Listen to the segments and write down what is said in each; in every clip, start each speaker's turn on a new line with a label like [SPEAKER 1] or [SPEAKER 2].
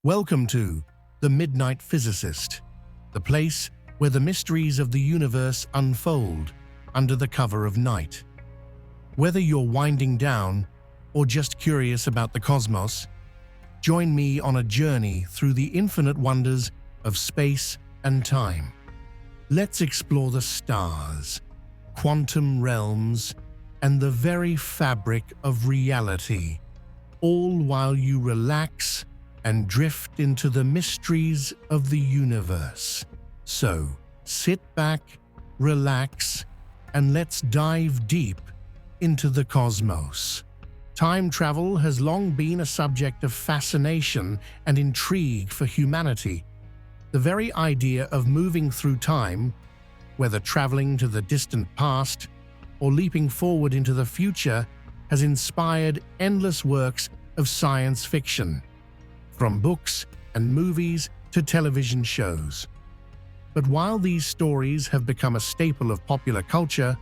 [SPEAKER 1] Welcome to The Midnight Physicist, the place where the mysteries of the universe unfold under the cover of night. Whether you're winding down or just curious about the cosmos, join me on a journey through the infinite wonders of space and time. Let's explore the stars, quantum realms, and the very fabric of reality, all while you relax and drift into the mysteries of the universe. So, sit back, relax, and let's dive deep into the cosmos. Time travel has long been a subject of fascination and intrigue for humanity. The very idea of moving through time, whether traveling to the distant past or leaping forward into the future, has inspired endless works of science fiction, from books and movies to television shows. But while these stories have become a staple of popular culture,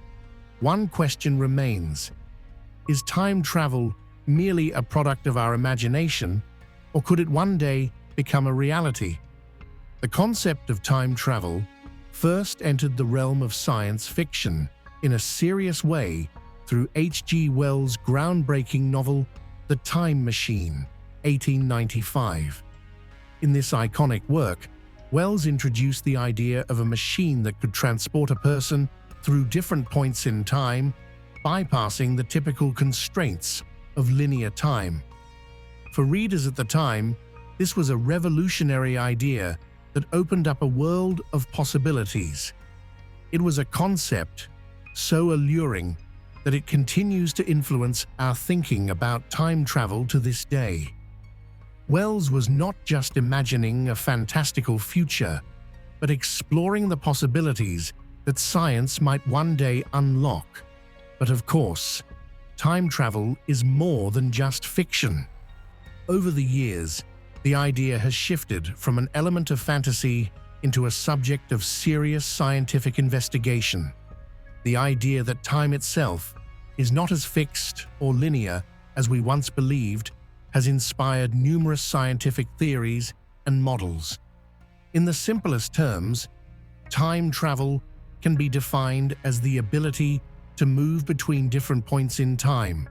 [SPEAKER 1] one question remains: is time travel merely a product of our imagination, or could it one day become a reality? The concept of time travel first entered the realm of science fiction in a serious way through H.G. Wells' groundbreaking novel The Time Machine, 1895. In this iconic work, Wells introduced the idea of a machine that could transport a person through different points in time, bypassing the typical constraints of linear time. For readers at the time, this was a revolutionary idea that opened up a world of possibilities. It was a concept so alluring that it continues to influence our thinking about time travel to this day. Wells was not just imagining a fantastical future, but exploring the possibilities that science might one day unlock. But of course, time travel is more than just fiction. Over the years, the idea has shifted from an element of fantasy into a subject of serious scientific investigation. The idea that time itself is not as fixed or linear as we once believed has inspired numerous scientific theories and models. In the simplest terms, time travel can be defined as the ability to move between different points in time,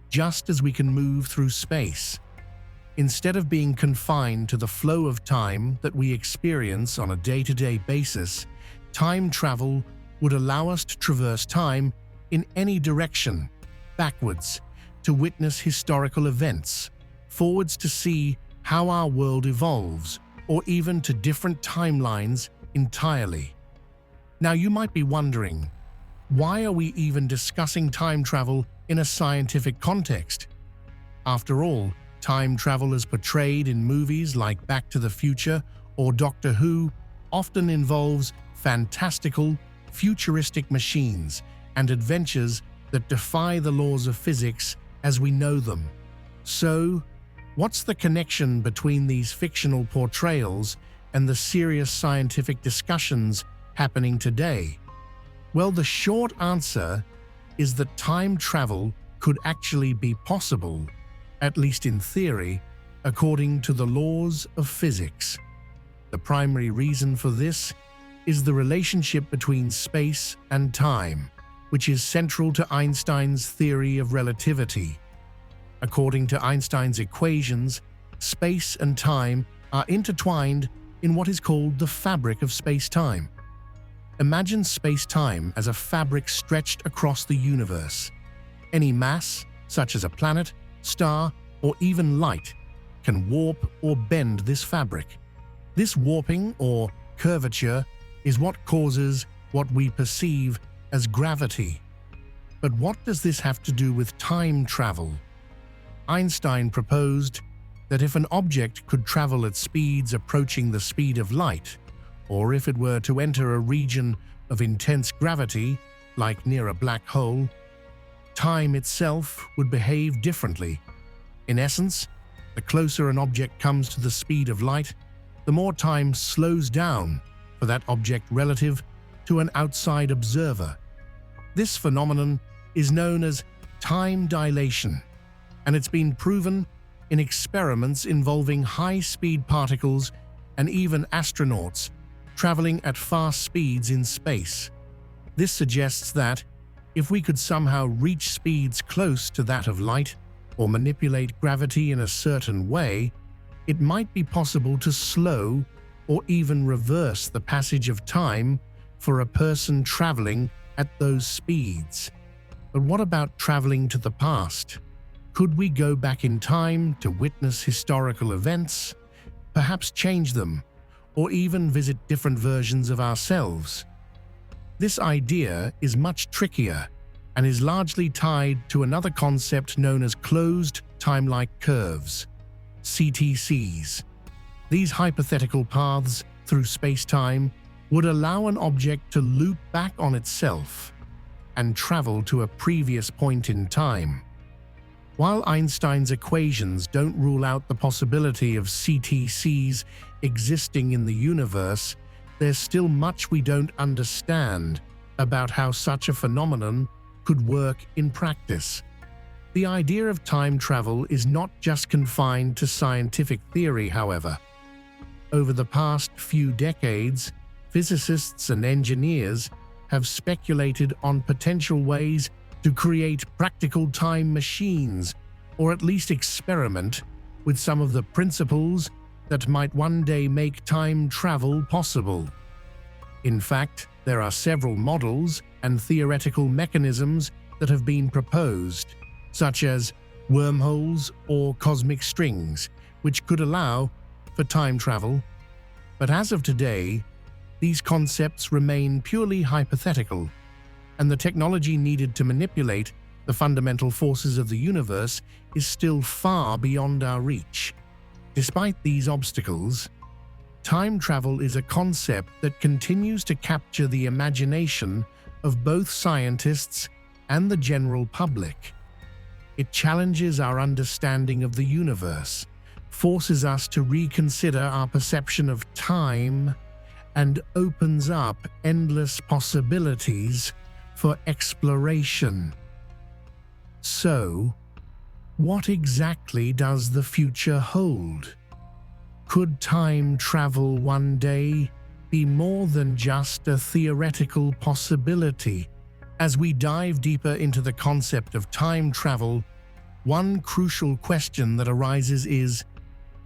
[SPEAKER 1] just as we can move through space. Instead of being confined to the flow of time that we experience on a day-to-day basis, time travel would allow us to traverse time in any direction, backwards to witness historical events, forwards to see how our world evolves, or even to different timelines entirely. Now you might be wondering, why are we even discussing time travel in a scientific context? After all, time travel as portrayed in movies like Back to the Future or Doctor Who often involves fantastical, futuristic machines and adventures that defy the laws of physics as we know them. So, what's the connection between these fictional portrayals and the serious scientific discussions happening today? Well, the short answer is that time travel could actually be possible, at least in theory, according to the laws of physics. The primary reason for this is the relationship between space and time, which is central to Einstein's theory of relativity. According to Einstein's equations, space and time are intertwined in what is called the fabric of space-time. Imagine space-time as a fabric stretched across the universe. Any mass, such as a planet, star, or even light, can warp or bend this fabric. This warping or curvature is what causes what we perceive as gravity. But what does this have to do with time travel? Einstein proposed that if an object could travel at speeds approaching the speed of light, or if it were to enter a region of intense gravity, like near a black hole, time itself would behave differently. In essence, the closer an object comes to the speed of light, the more time slows down for that object relative to an outside observer. This phenomenon is known as time dilation, and it's been proven in experiments involving high-speed particles and even astronauts traveling at fast speeds in space. This suggests that, if we could somehow reach speeds close to that of light or manipulate gravity in a certain way, it might be possible to slow or even reverse the passage of time for a person traveling at those speeds. But what about traveling to the past? Could we go back in time to witness historical events, perhaps change them, or even visit different versions of ourselves? This idea is much trickier and is largely tied to another concept known as closed time-like curves, CTCs. These hypothetical paths through space-time would allow an object to loop back on itself and travel to a previous point in time. While Einstein's equations don't rule out the possibility of CTCs existing in the universe, there's still much we don't understand about how such a phenomenon could work in practice. The idea of time travel is not just confined to scientific theory, however. Over the past few decades, physicists and engineers have speculated on potential ways to create practical time machines, or at least experiment with some of the principles that might one day make time travel possible. In fact, there are several models and theoretical mechanisms that have been proposed, such as wormholes or cosmic strings, which could allow for time travel. But as of today, these concepts remain purely hypothetical, and the technology needed to manipulate the fundamental forces of the universe is still far beyond our reach. Despite these obstacles, time travel is a concept that continues to capture the imagination of both scientists and the general public. It challenges our understanding of the universe, forces us to reconsider our perception of time, and opens up endless possibilities for exploration. So, what exactly does the future hold? Could time travel one day be more than just a theoretical possibility? As we dive deeper into the concept of time travel, one crucial question that arises is,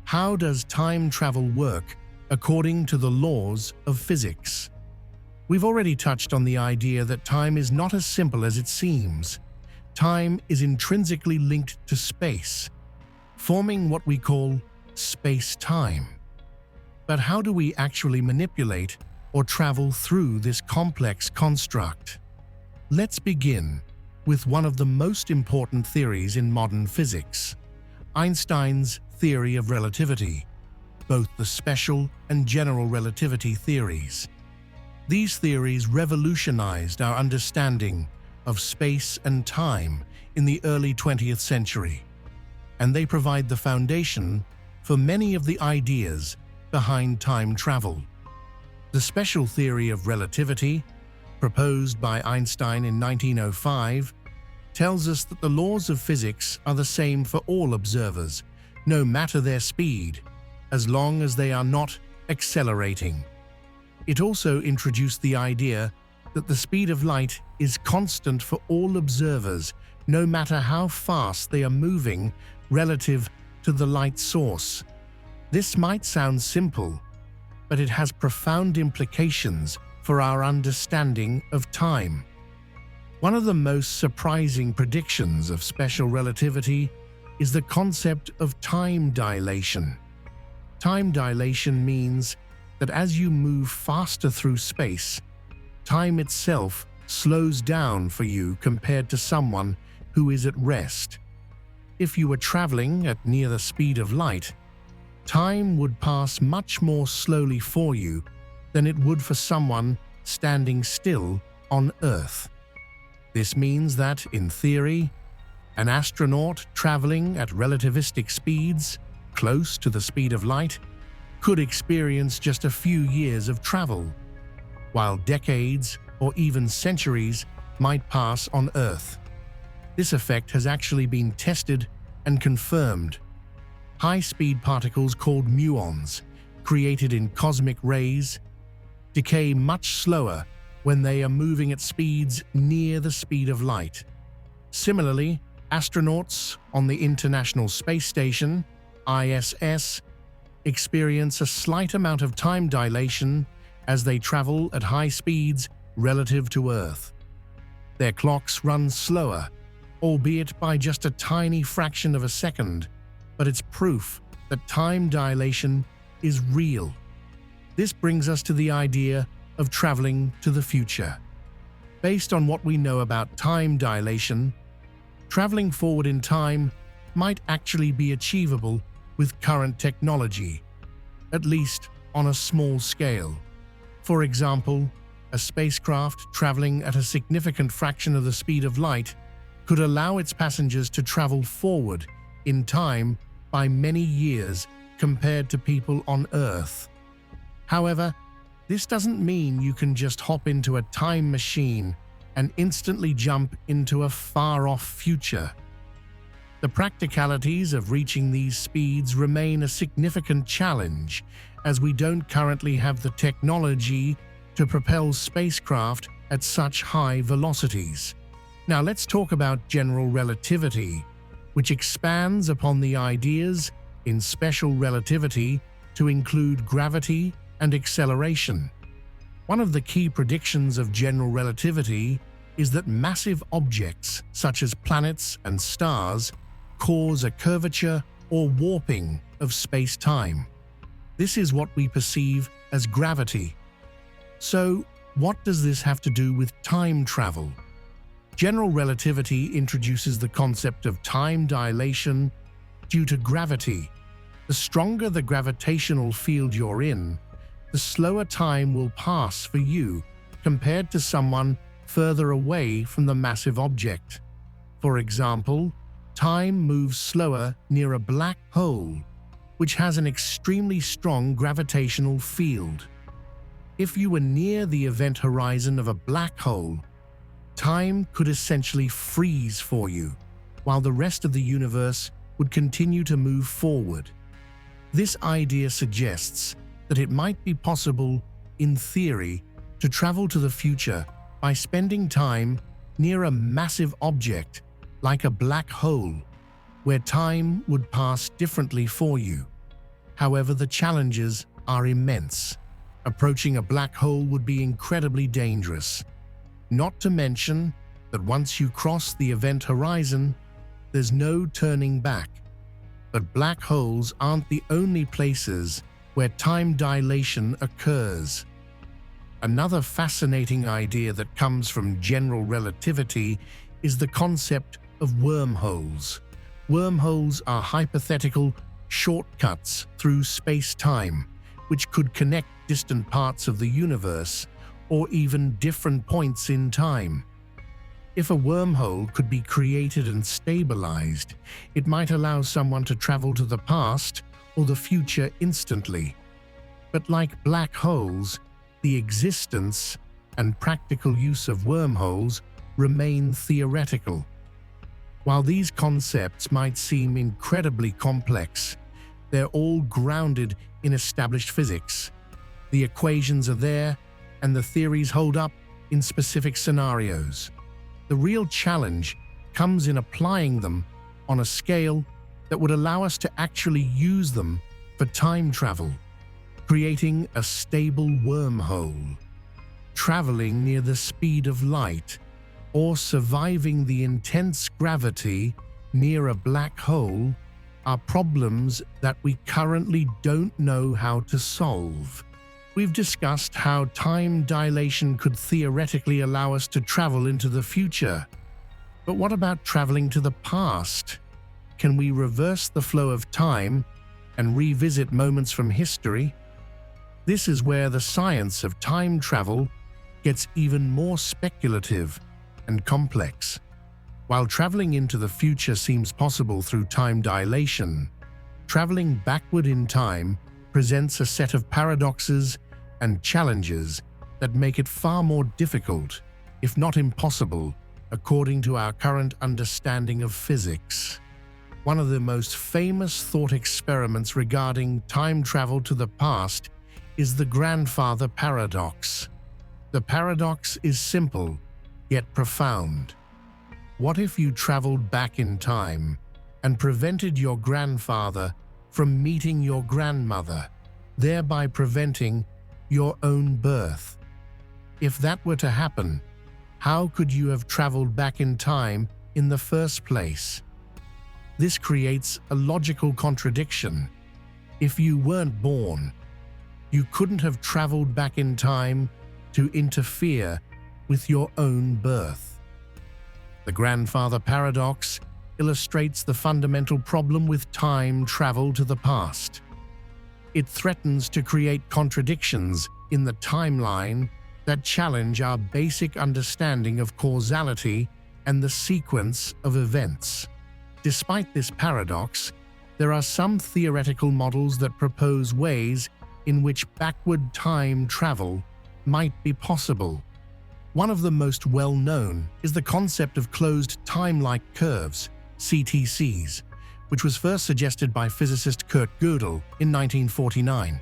[SPEAKER 1] how does time travel work according to the laws of physics? We've already touched on the idea that time is not as simple as it seems. Time is intrinsically linked to space, forming what we call space-time. But how do we actually manipulate or travel through this complex construct? Let's begin with one of the most important theories in modern physics, Einstein's theory of relativity, both the special and general relativity theories. These theories revolutionized our understanding of space and time in the early 20th century, and they provide the foundation for many of the ideas behind time travel. The special theory of relativity, proposed by Einstein in 1905, tells us that the laws of physics are the same for all observers, no matter their speed, as long as they are not accelerating. It also introduced the idea that the speed of light is constant for all observers, no matter how fast they are moving relative to the light source. This might sound simple, but it has profound implications for our understanding of time. One of the most surprising predictions of special relativity is the concept of time dilation. Time dilation means that as you move faster through space, time itself slows down for you compared to someone who is at rest. If you were traveling at near the speed of light, time would pass much more slowly for you than it would for someone standing still on Earth. This means that, in theory, an astronaut traveling at relativistic speeds, close to the speed of light, could experience just a few years of travel, while decades or even centuries might pass on Earth. This effect has actually been tested and confirmed. High-speed particles called muons, created in cosmic rays, decay much slower when they are moving at speeds near the speed of light. Similarly, astronauts on the International Space Station, ISS, experience a slight amount of time dilation as they travel at high speeds relative to Earth. Their clocks run slower, albeit by just a tiny fraction of a second, but it's proof that time dilation is real. This brings us to the idea of traveling to the future. Based on what we know about time dilation, traveling forward in time might actually be achievable with current technology, at least on a small scale. For example, a spacecraft traveling at a significant fraction of the speed of light could allow its passengers to travel forward in time by many years compared to people on Earth. However, this doesn't mean you can just hop into a time machine and instantly jump into a far-off future. The practicalities of reaching these speeds remain a significant challenge, as we don't currently have the technology to propel spacecraft at such high velocities. Now let's talk about general relativity, which expands upon the ideas in special relativity to include gravity and acceleration. One of the key predictions of general relativity is that massive objects, such as planets and stars, cause a curvature or warping of space-time. This is what we perceive as gravity. So, what does this have to do with time travel? General relativity introduces the concept of time dilation due to gravity. The stronger the gravitational field you're in, the slower time will pass for you compared to someone further away from the massive object. For example, time moves slower near a black hole, which has an extremely strong gravitational field. If you were near the event horizon of a black hole, time could essentially freeze for you, while the rest of the universe would continue to move forward. This idea suggests that it might be possible, in theory, to travel to the future by spending time near a massive object like a black hole, where time would pass differently for you. However, the challenges are immense. Approaching a black hole would be incredibly dangerous. Not to mention that once you cross the event horizon, there's no turning back. But black holes aren't the only places where time dilation occurs. Another fascinating idea that comes from general relativity is the concept of wormholes. Wormholes are hypothetical shortcuts through space-time, which could connect distant parts of the universe or even different points in time. If a wormhole could be created and stabilized, it might allow someone to travel to the past or the future instantly. But like black holes, the existence and practical use of wormholes remain theoretical. While these concepts might seem incredibly complex, they're all grounded in established physics. The equations are there, and the theories hold up in specific scenarios. The real challenge comes in applying them on a scale that would allow us to actually use them for time travel, creating a stable wormhole, traveling near the speed of light, or surviving the intense gravity near a black hole are problems that we currently don't know how to solve. We've discussed how time dilation could theoretically allow us to travel into the future. But what about traveling to the past? Can we reverse the flow of time and revisit moments from history? This is where the science of time travel gets even more speculative and complex. While traveling into the future seems possible through time dilation, traveling backward in time presents a set of paradoxes and challenges that make it far more difficult, if not impossible, according to our current understanding of physics. One of the most famous thought experiments regarding time travel to the past is the grandfather paradox. The paradox is simple, yet profound. What if you traveled back in time and prevented your grandfather from meeting your grandmother, thereby preventing your own birth? If that were to happen, how could you have traveled back in time in the first place? This creates a logical contradiction. If you weren't born, you couldn't have traveled back in time to interfere with your own birth. The grandfather paradox illustrates the fundamental problem with time travel to the past. It threatens to create contradictions in the timeline that challenge our basic understanding of causality and the sequence of events. Despite this paradox, there are some theoretical models that propose ways in which backward time travel might be possible. One of the most well-known is the concept of closed time-like curves, CTCs, which was first suggested by physicist Kurt Gödel in 1949.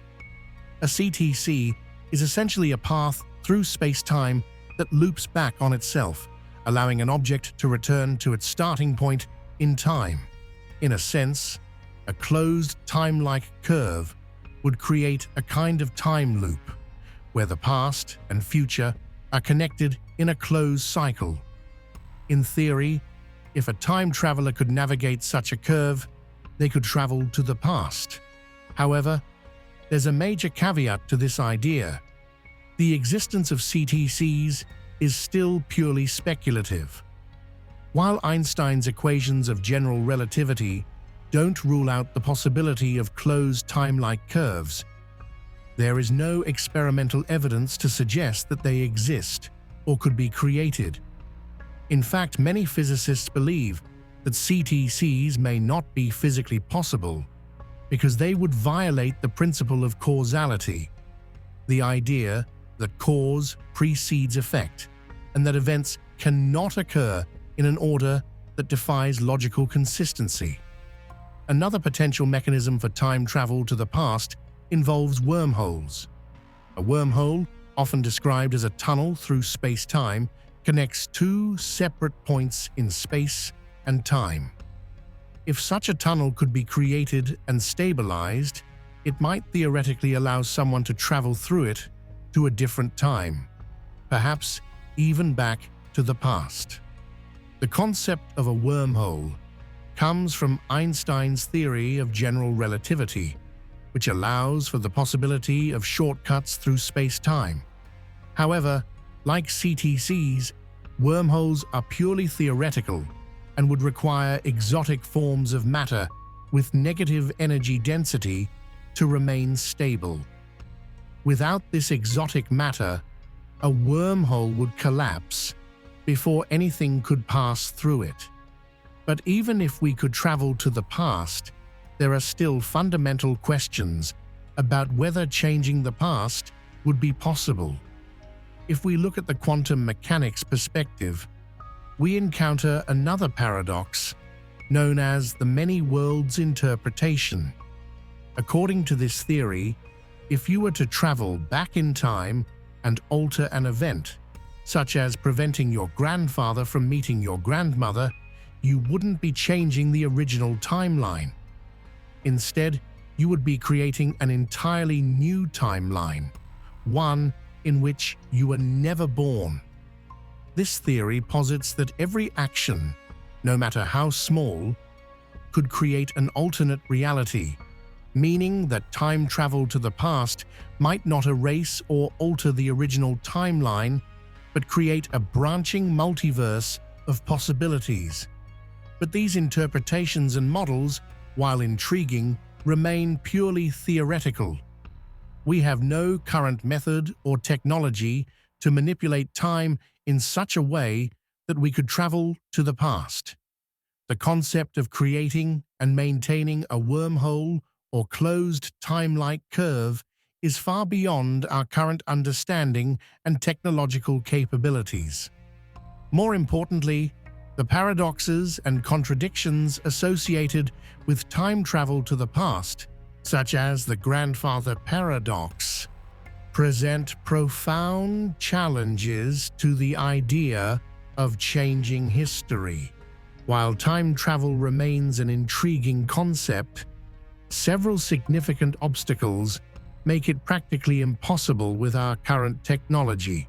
[SPEAKER 1] A CTC is essentially a path through space-time that loops back on itself, allowing an object to return to its starting point in time. In a sense, a closed time-like curve would create a kind of time loop, where the past and future are connected in a closed cycle. In theory, if a time traveler could navigate such a curve, they could travel to the past. However, there's a major caveat to this idea. The existence of CTCs is still purely speculative. While Einstein's equations of general relativity don't rule out the possibility of closed time-like curves, there is no experimental evidence to suggest that they exist or could be created. In fact, many physicists believe that CTCs may not be physically possible because they would violate the principle of causality, the idea that cause precedes effect, and that events cannot occur in an order that defies logical consistency. Another potential mechanism for time travel to the past involves wormholes. A wormhole, often described as a tunnel through space-time, connects two separate points in space and time. If such a tunnel could be created and stabilized, it might theoretically allow someone to travel through it to a different time, perhaps even back to the past. The concept of a wormhole comes from Einstein's theory of general relativity, which allows for the possibility of shortcuts through space-time. However, like CTCs, wormholes are purely theoretical and would require exotic forms of matter with negative energy density to remain stable. Without this exotic matter, a wormhole would collapse before anything could pass through it. But even if we could travel to the past, there are still fundamental questions about whether changing the past would be possible. If we look at the quantum mechanics perspective, we encounter another paradox known as the many worlds interpretation. According to this theory, if you were to travel back in time and alter an event, such as preventing your grandfather from meeting your grandmother, you wouldn't be changing the original timeline. Instead, you would be creating an entirely new timeline, one in which you were never born. This theory posits that every action, no matter how small, could create an alternate reality, meaning that time travel to the past might not erase or alter the original timeline, but create a branching multiverse of possibilities. But these interpretations and models, while intriguing, remain purely theoretical. We have no current method or technology to manipulate time in such a way that we could travel to the past. The concept of creating and maintaining a wormhole or closed time-like curve is far beyond our current understanding and technological capabilities. More importantly, The paradoxes and contradictions associated with time travel to the past, such as the grandfather paradox, present profound challenges to the idea of changing history. While time travel remains an intriguing concept, several significant obstacles make it practically impossible with our current technology.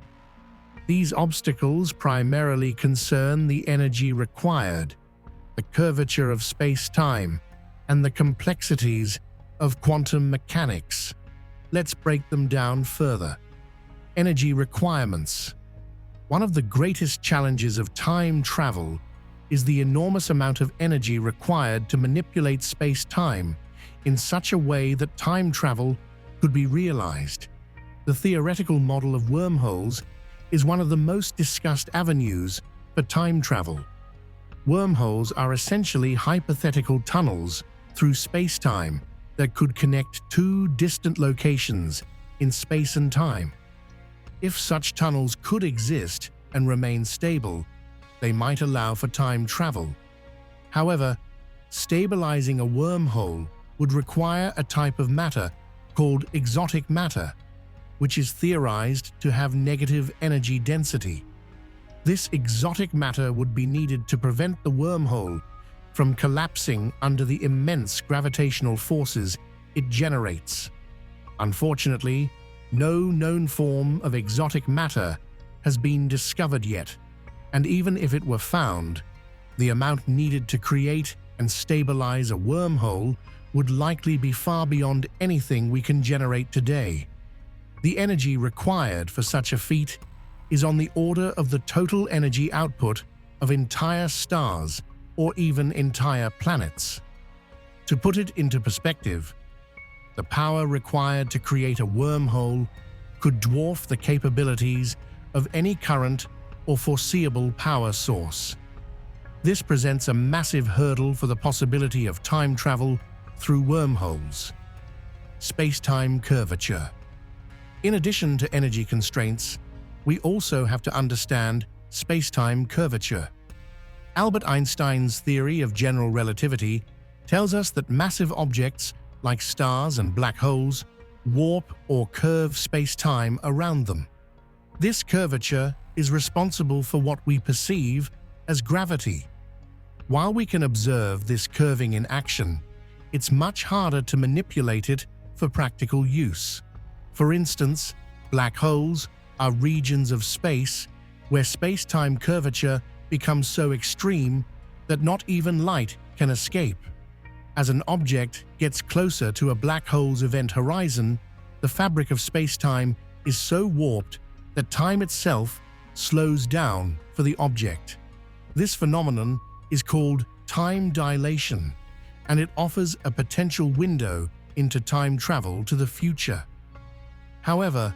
[SPEAKER 1] These obstacles primarily concern the energy required, the curvature of space-time, and the complexities of quantum mechanics. Let's break them down further. Energy requirements. One of the greatest challenges of time travel is the enormous amount of energy required to manipulate space-time in such a way that time travel could be realized. The theoretical model of wormholes is one of the most discussed avenues for time travel. Wormholes are essentially hypothetical tunnels through space-time that could connect two distant locations in space and time. If such tunnels could exist and remain stable, they might allow for time travel. However, stabilizing a wormhole would require a type of matter called exotic matter, which is theorized to have negative energy density. This exotic matter would be needed to prevent the wormhole from collapsing under the immense gravitational forces it generates. Unfortunately, no known form of exotic matter has been discovered yet, and even if it were found, the amount needed to create and stabilize a wormhole would likely be far beyond anything we can generate today. The energy required for such a feat is on the order of the total energy output of entire stars or even entire planets. To put it into perspective, the power required to create a wormhole could dwarf the capabilities of any current or foreseeable power source. This presents a massive hurdle for the possibility of time travel through wormholes. Space-time curvature. In addition to energy constraints, we also have to understand space-time curvature. Albert Einstein's theory of general relativity tells us that massive objects like stars and black holes warp or curve space-time around them. This curvature is responsible for what we perceive as gravity. While we can observe this curving in action, it's much harder to manipulate it for practical use. For instance, black holes are regions of space where space-time curvature becomes so extreme that not even light can escape. As an object gets closer to a black hole's event horizon, the fabric of space-time is so warped that time itself slows down for the object. This phenomenon is called time dilation, and it offers a potential window into time travel to the future. However,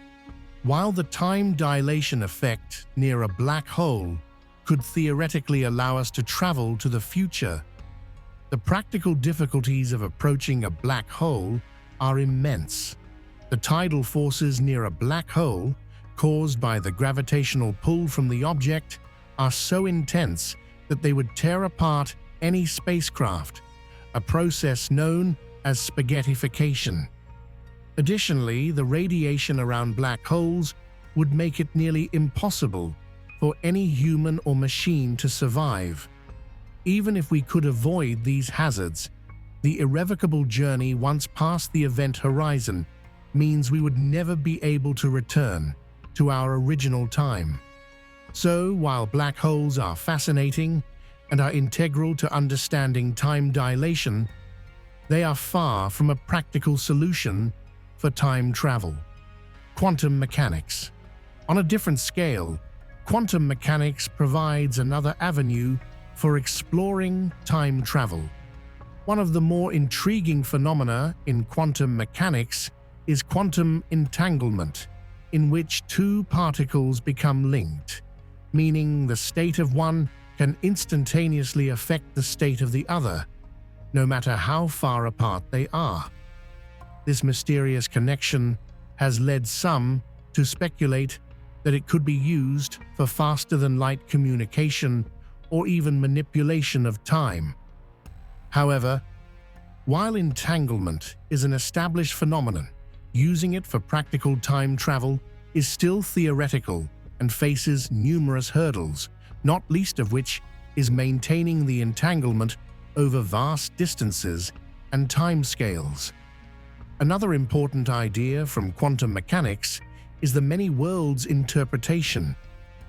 [SPEAKER 1] while the time dilation effect near a black hole could theoretically allow us to travel to the future, the practical difficulties of approaching a black hole are immense. The tidal forces near a black hole, caused by the gravitational pull from the object, are so intense that they would tear apart any spacecraft, a process known as spaghettification. Additionally, the radiation around black holes would make it nearly impossible for any human or machine to survive. Even if we could avoid these hazards, the irrevocable journey once past the event horizon means we would never be able to return to our original time. So, while black holes are fascinating and are integral to understanding time dilation, they are far from a practical solution for time travel. Quantum mechanics. On a different scale, quantum mechanics provides another avenue for exploring time travel. One of the more intriguing phenomena in quantum mechanics is quantum entanglement, in which two particles become linked, meaning the state of one can instantaneously affect the state of the other, no matter how far apart they are. This mysterious connection has led some to speculate that it could be used for faster-than-light communication or even manipulation of time. However, while entanglement is an established phenomenon, using it for practical time travel is still theoretical and faces numerous hurdles, not least of which is maintaining the entanglement over vast distances and timescales. Another important idea from quantum mechanics is the many worlds interpretation,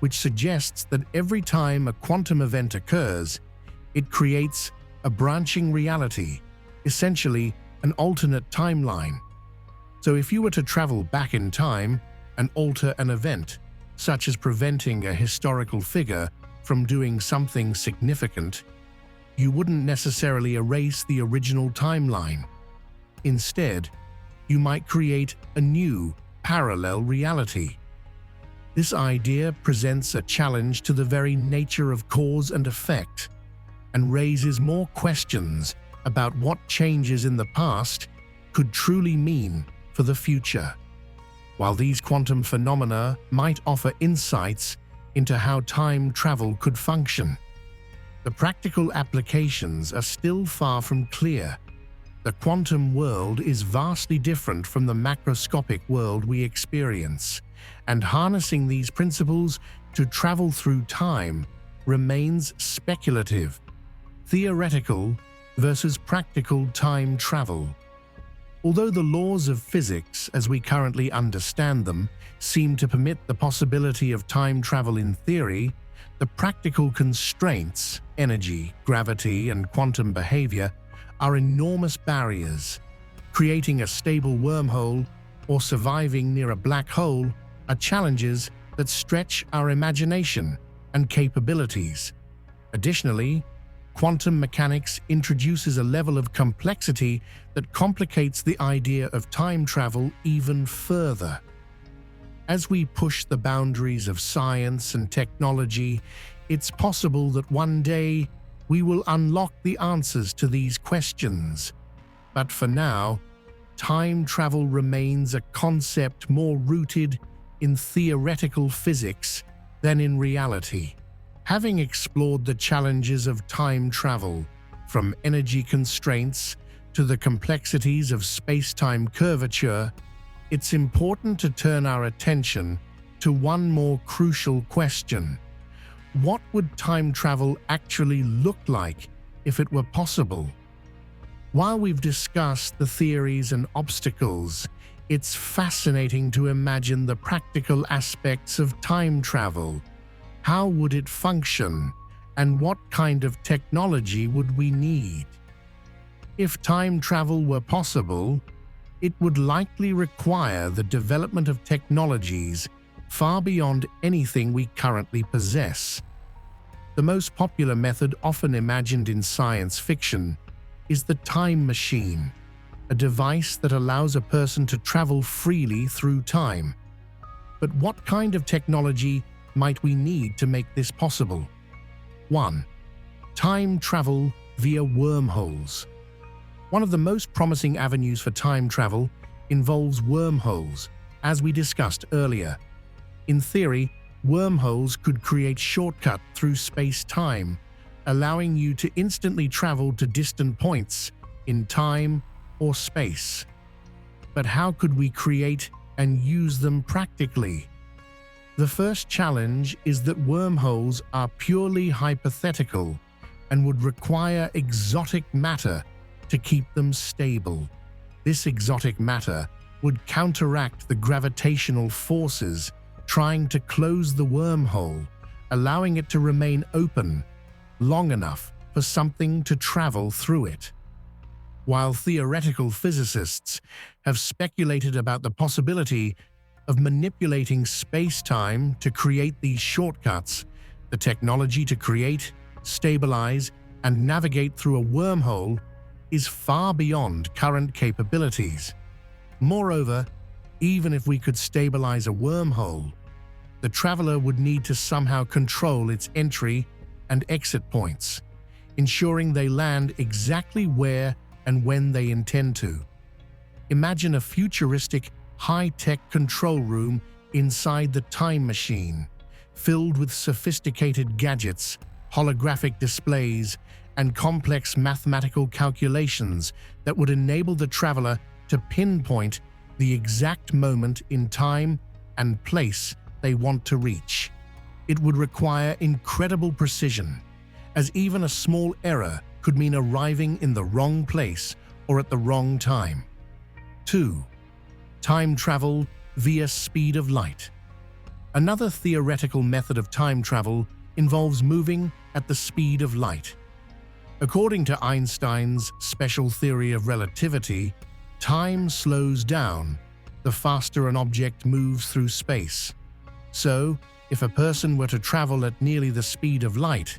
[SPEAKER 1] which suggests that every time a quantum event occurs, it creates a branching reality, essentially an alternate timeline. So if you were to travel back in time and alter an event, such as preventing a historical figure from doing something significant, you wouldn't necessarily erase the original timeline. Instead, you might create a new, parallel reality. This idea presents a challenge to the very nature of cause and effect, and raises more questions about what changes in the past could truly mean for the future. While these quantum phenomena might offer insights into how time travel could function, the practical applications are still far from clear. The quantum world is vastly different from the macroscopic world we experience, and harnessing these principles to travel through time remains speculative, theoretical versus practical time travel. Although the laws of physics, as we currently understand them, seem to permit the possibility of time travel in theory, the practical constraints, energy, gravity, and quantum behavior, are enormous barriers. Creating a stable wormhole or surviving near a black hole are challenges that stretch our imagination and capabilities. Additionally, quantum mechanics introduces a level of complexity that complicates the idea of time travel even further. As we push the boundaries of science and technology, it's possible that one day we will unlock the answers to these questions. But for now, time travel remains a concept more rooted in theoretical physics than in reality. Having explored the challenges of time travel, from energy constraints to the complexities of space-time curvature, it's important to turn our attention to one more crucial question. What would time travel actually look like if it were possible? While we've discussed the theories and obstacles, it's fascinating to imagine the practical aspects of time travel. How would it function, and what kind of technology would we need? If time travel were possible, it would likely require the development of technologies far beyond anything we currently possess. The most popular method often imagined in science fiction is the time machine, a device that allows a person to travel freely through time. But what kind of technology might we need to make this possible? 1. Time travel via wormholes. One of the most promising avenues for time travel involves wormholes, as we discussed earlier. In theory, wormholes could create shortcuts through space-time, allowing you to instantly travel to distant points in time or space. But how could we create and use them practically? The first challenge is that wormholes are purely hypothetical and would require exotic matter to keep them stable. This exotic matter would counteract the gravitational forces trying to close the wormhole, allowing it to remain open long enough for something to travel through it. While theoretical physicists have speculated about the possibility of manipulating space-time to create these shortcuts, the technology to create, stabilize, and navigate through a wormhole is far beyond current capabilities. Moreover, even if we could stabilize a wormhole, the traveler would need to somehow control its entry and exit points, ensuring they land exactly where and when they intend to. Imagine a futuristic, high-tech control room inside the time machine, filled with sophisticated gadgets, holographic displays, and complex mathematical calculations that would enable the traveler to pinpoint the exact moment in time and place they want to reach. It would require incredible precision, as even a small error could mean arriving in the wrong place or at the wrong time. 2. Time travel via speed of light. Another theoretical method of time travel involves moving at the speed of light. According to Einstein's special theory of relativity, time slows down the faster an object moves through space. So, if a person were to travel at nearly the speed of light,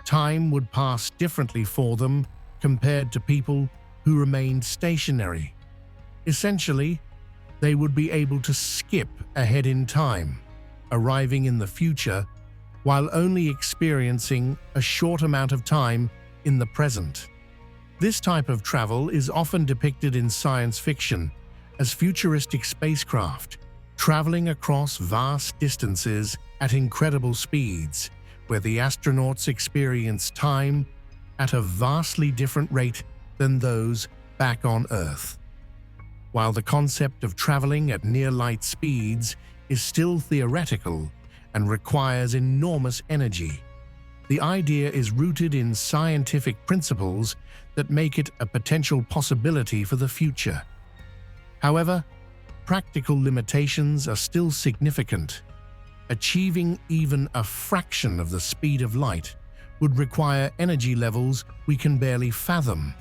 [SPEAKER 1] time would pass differently for them compared to people who remained stationary. Essentially, they would be able to skip ahead in time, arriving in the future while only experiencing a short amount of time in the present. This type of travel is often depicted in science fiction as futuristic spacecraft traveling across vast distances at incredible speeds, where the astronauts experience time at a vastly different rate than those back on Earth. While the concept of traveling at near-light speeds is still theoretical and requires enormous energy, the idea is rooted in scientific principles that make it a potential possibility for the future. However, practical limitations are still significant. Achieving even a fraction of the speed of light would require energy levels we can barely fathom.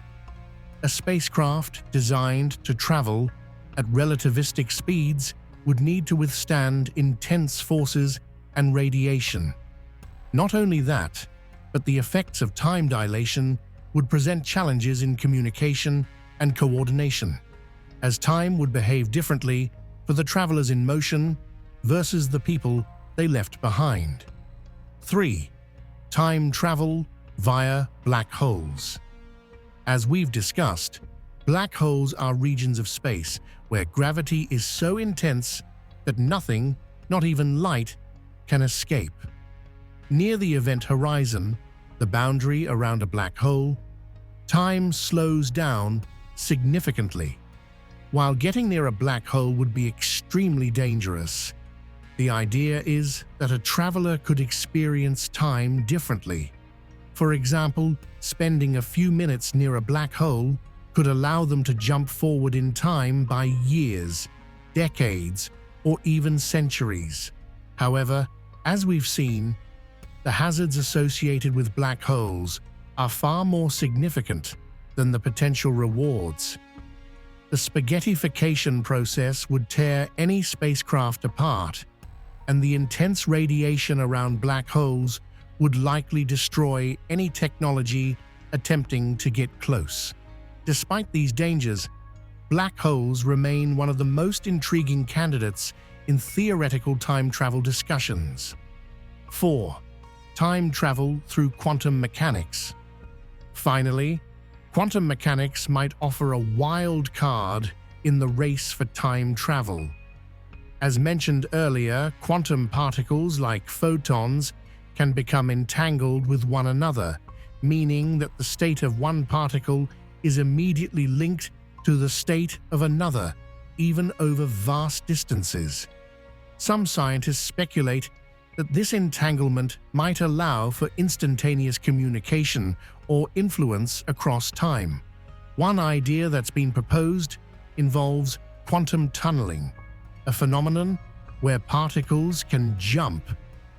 [SPEAKER 1] A spacecraft designed to travel at relativistic speeds would need to withstand intense forces and radiation. Not only that, but the effects of time dilation would present challenges in communication and coordination, as time would behave differently for the travelers in motion versus the people they left behind. 3. Time travel via black holes. As we've discussed, black holes are regions of space where gravity is so intense that nothing, not even light, can escape. Near the event horizon, the boundary around a black hole, time slows down significantly. While getting near a black hole would be extremely dangerous, the idea is that a traveler could experience time differently. For example, spending a few minutes near a black hole could allow them to jump forward in time by years, decades, or even centuries. However, as we've seen, the hazards associated with black holes are far more significant than the potential rewards. The spaghettification process would tear any spacecraft apart, and the intense radiation around black holes would likely destroy any technology attempting to get close. Despite these dangers, black holes remain one of the most intriguing candidates in theoretical time travel discussions. 4. Time travel through quantum mechanics. Finally, quantum mechanics might offer a wild card in the race for time travel. As mentioned earlier, quantum particles like photons can become entangled with one another, meaning that the state of one particle is immediately linked to the state of another, even over vast distances. Some scientists speculate that this entanglement might allow for instantaneous communication or influence across time. One idea that's been proposed involves quantum tunneling, a phenomenon where particles can jump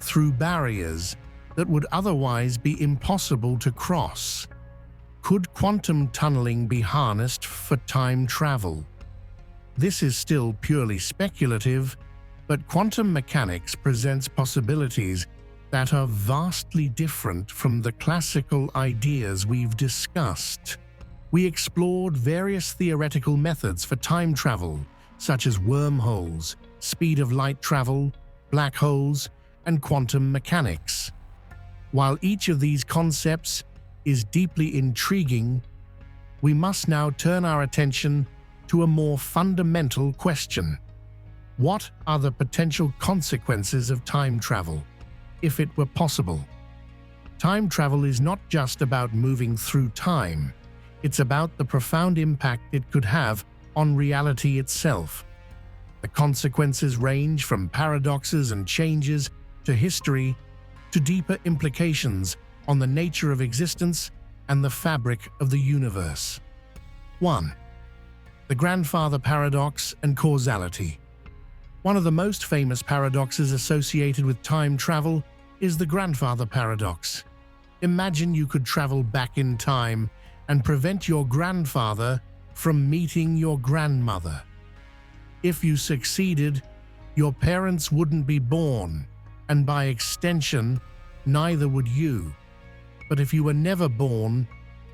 [SPEAKER 1] through barriers that would otherwise be impossible to cross. Could quantum tunneling be harnessed for time travel? This is still purely speculative, but quantum mechanics presents possibilities that are vastly different from the classical ideas we've discussed. We explored various theoretical methods for time travel, such as wormholes, speed of light travel, black holes, and quantum mechanics. While each of these concepts is deeply intriguing, we must now turn our attention to a more fundamental question. What are the potential consequences of time travel, if it were possible? Time travel is not just about moving through time. It's about the profound impact it could have on reality itself. The consequences range from paradoxes and changes to history to deeper implications on the nature of existence and the fabric of the universe. 1. The grandfather paradox and causality. One of the most famous paradoxes associated with time travel is the grandfather paradox. Imagine you could travel back in time and prevent your grandfather from meeting your grandmother. If you succeeded, your parents wouldn't be born, and by extension, neither would you. But if you were never born,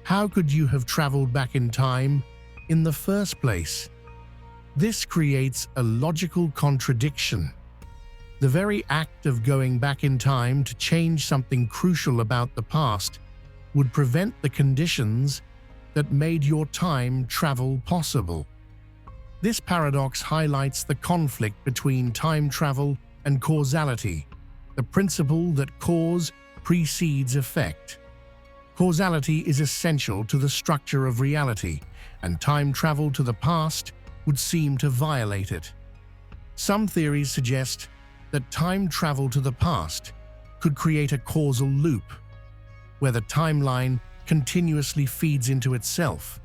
[SPEAKER 1] how could you have traveled back in time in the first place? This creates a logical contradiction. The very act of going back in time to change something crucial about the past would prevent the conditions that made your time travel possible. This paradox highlights the conflict between time travel and causality, the principle that cause precedes effect. Causality is essential to the structure of reality, and time travel to the past would seem to violate it. Some theories suggest that time travel to the past could create a causal loop, where the timeline continuously feeds into itself,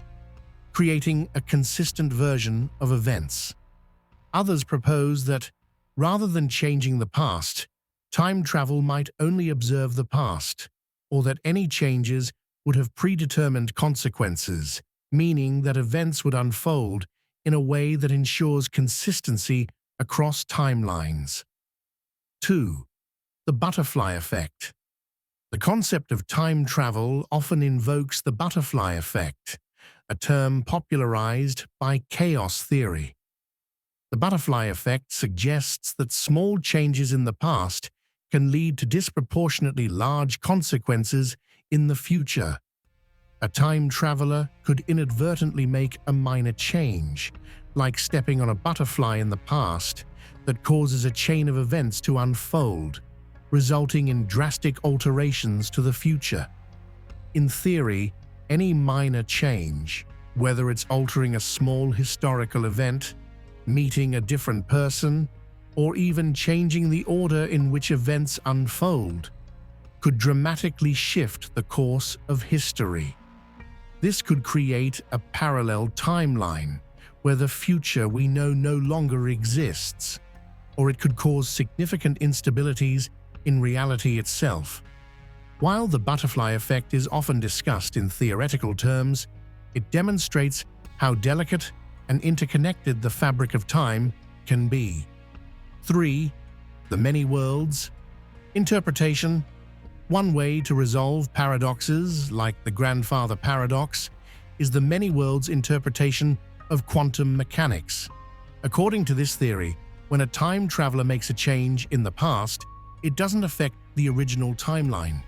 [SPEAKER 1] creating a consistent version of events. Others propose that, rather than changing the past, time travel might only observe the past, or that any changes would have predetermined consequences, meaning that events would unfold in a way that ensures consistency across timelines. 2. The butterfly effect. The concept of time travel often invokes the butterfly effect, a term popularized by chaos theory. The butterfly effect suggests that small changes in the past can lead to disproportionately large consequences in the future. A time traveler could inadvertently make a minor change, like stepping on a butterfly in the past, that causes a chain of events to unfold, resulting in drastic alterations to the future. In theory, any minor change, whether it's altering a small historical event, meeting a different person, or even changing the order in which events unfold, could dramatically shift the course of history. This could create a parallel timeline where the future we know no longer exists, or it could cause significant instabilities in reality itself. While the butterfly effect is often discussed in theoretical terms, it demonstrates how delicate and interconnected the fabric of time can be. 3. The many worlds. Interpretation. One way to resolve paradoxes like the grandfather paradox is the many worlds interpretation of quantum mechanics. According to this theory, when a time traveler makes a change in the past, it doesn't affect the original timeline.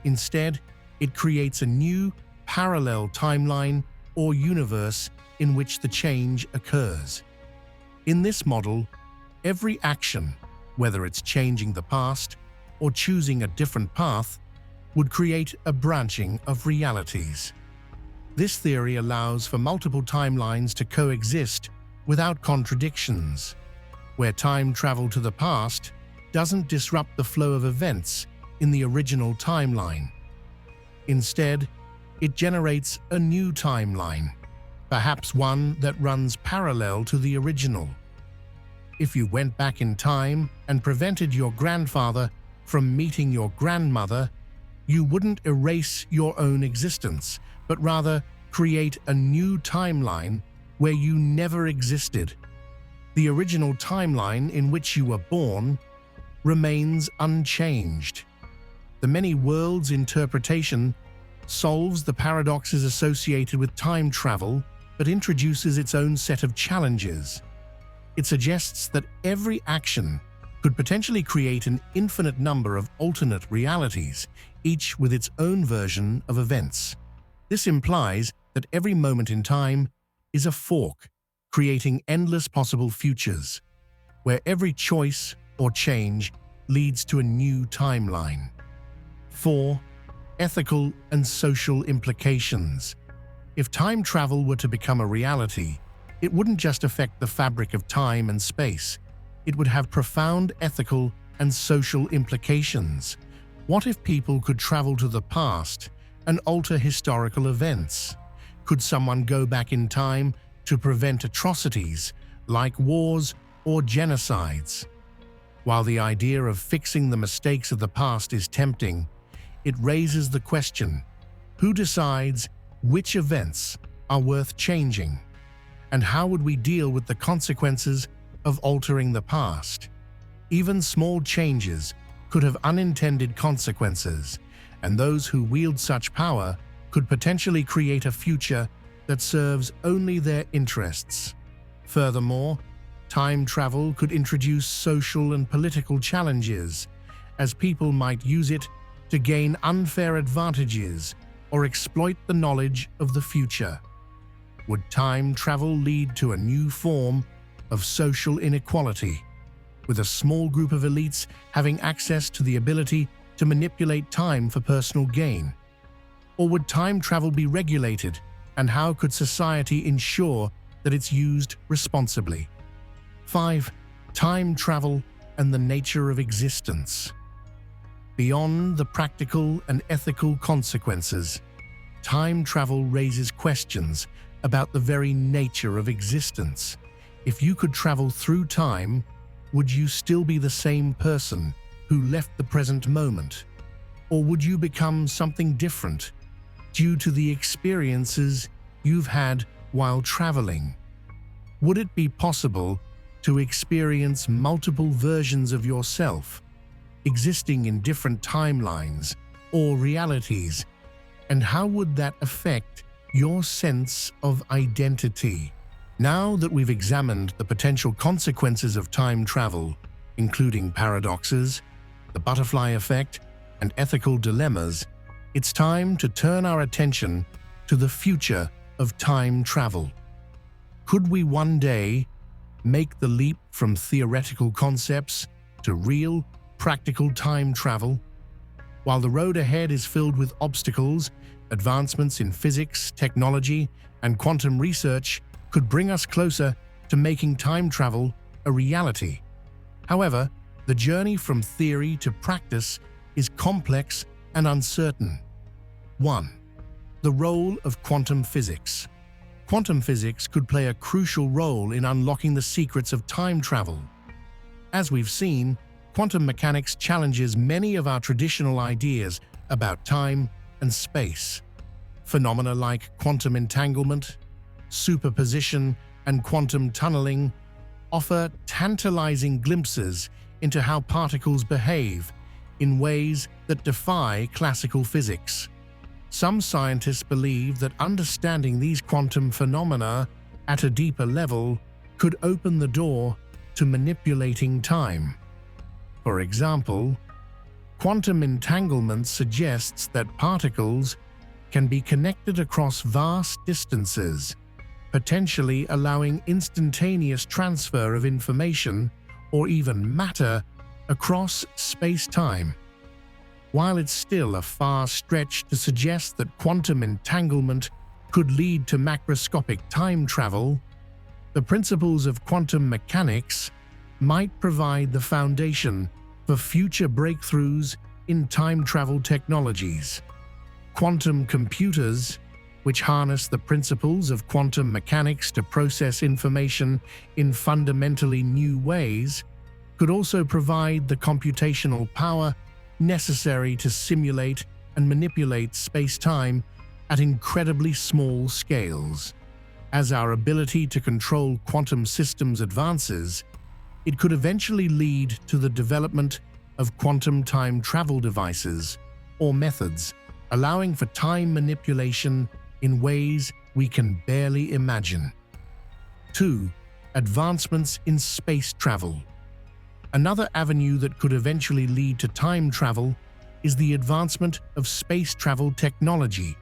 [SPEAKER 1] Instead, it creates a new, parallel timeline or universe in which the change occurs. In this model, every action, whether it's changing the past or choosing a different path, would create a branching of realities. This theory allows for multiple timelines to coexist without contradictions, where time travel to the past doesn't disrupt the flow of events in the original timeline. Instead, it generates a new timeline, perhaps one that runs parallel to the original. If you went back in time and prevented your grandfather from meeting your grandmother, you wouldn't erase your own existence, but rather create a new timeline where you never existed. The original timeline in which you were born remains unchanged. The many worlds interpretation solves the paradoxes associated with time travel, but introduces its own set of challenges. It suggests that every action could potentially create an infinite number of alternate realities, each with its own version of events. This implies that every moment in time is a fork, creating endless possible futures, where every choice or change leads to a new timeline. 4. ethical and social implications. If time travel were to become a reality, it wouldn't just affect the fabric of time and space. It would have profound ethical and social implications. What if people could travel to the past and alter historical events? Could someone go back in time to prevent atrocities like wars or genocides? While the idea of fixing the mistakes of the past is tempting, it raises the question: who decides which events are worth changing? And how would we deal with the consequences of altering the past? Even small changes could have unintended consequences, and those who wield such power could potentially create a future that serves only their interests. Furthermore, time travel could introduce social and political challenges, as people might use it to gain unfair advantages or exploit the knowledge of the future. Would time travel lead to a new form of social inequality, with a small group of elites having access to the ability to manipulate time for personal gain? Or would time travel be regulated, and how could society ensure that it's used responsibly? 5. Time travel and the nature of existence. Beyond the practical and ethical consequences, time travel raises questions about the very nature of existence. If you could travel through time, would you still be the same person who left the present moment? Or would you become something different due to the experiences you've had while traveling? Would it be possible to experience multiple versions of yourself, existing in different timelines or realities? And how would that affect your sense of identity? Now that we've examined the potential consequences of time travel, including paradoxes, the butterfly effect, and ethical dilemmas, it's time to turn our attention to the future of time travel. Could we one day make the leap from theoretical concepts to real, practical time travel? While the road ahead is filled with obstacles, advancements in physics, technology, and quantum research could bring us closer to making time travel a reality. However, the journey from theory to practice is complex and uncertain. 1. The role of quantum physics. Quantum physics could play a crucial role in unlocking the secrets of time travel. As we've seen, quantum mechanics challenges many of our traditional ideas about time and space. Phenomena like quantum entanglement, superposition, and quantum tunneling offer tantalizing glimpses into how particles behave in ways that defy classical physics. Some scientists believe that understanding these quantum phenomena at a deeper level could open the door to manipulating time. For example, quantum entanglement suggests that particles can be connected across vast distances, potentially allowing instantaneous transfer of information or even matter across space-time. While it's still a far stretch to suggest that quantum entanglement could lead to macroscopic time travel, the principles of quantum mechanics might provide the foundation for future breakthroughs in time travel technologies. Quantum computers, which harness the principles of quantum mechanics to process information in fundamentally new ways, could also provide the computational power necessary to simulate and manipulate space-time at incredibly small scales. As our ability to control quantum systems advances, it could eventually lead to the development of quantum time travel devices or methods, allowing for time manipulation in ways we can barely imagine. 2. Advancements in space travel. Another avenue that could eventually lead to time travel is the advancement of space travel technology.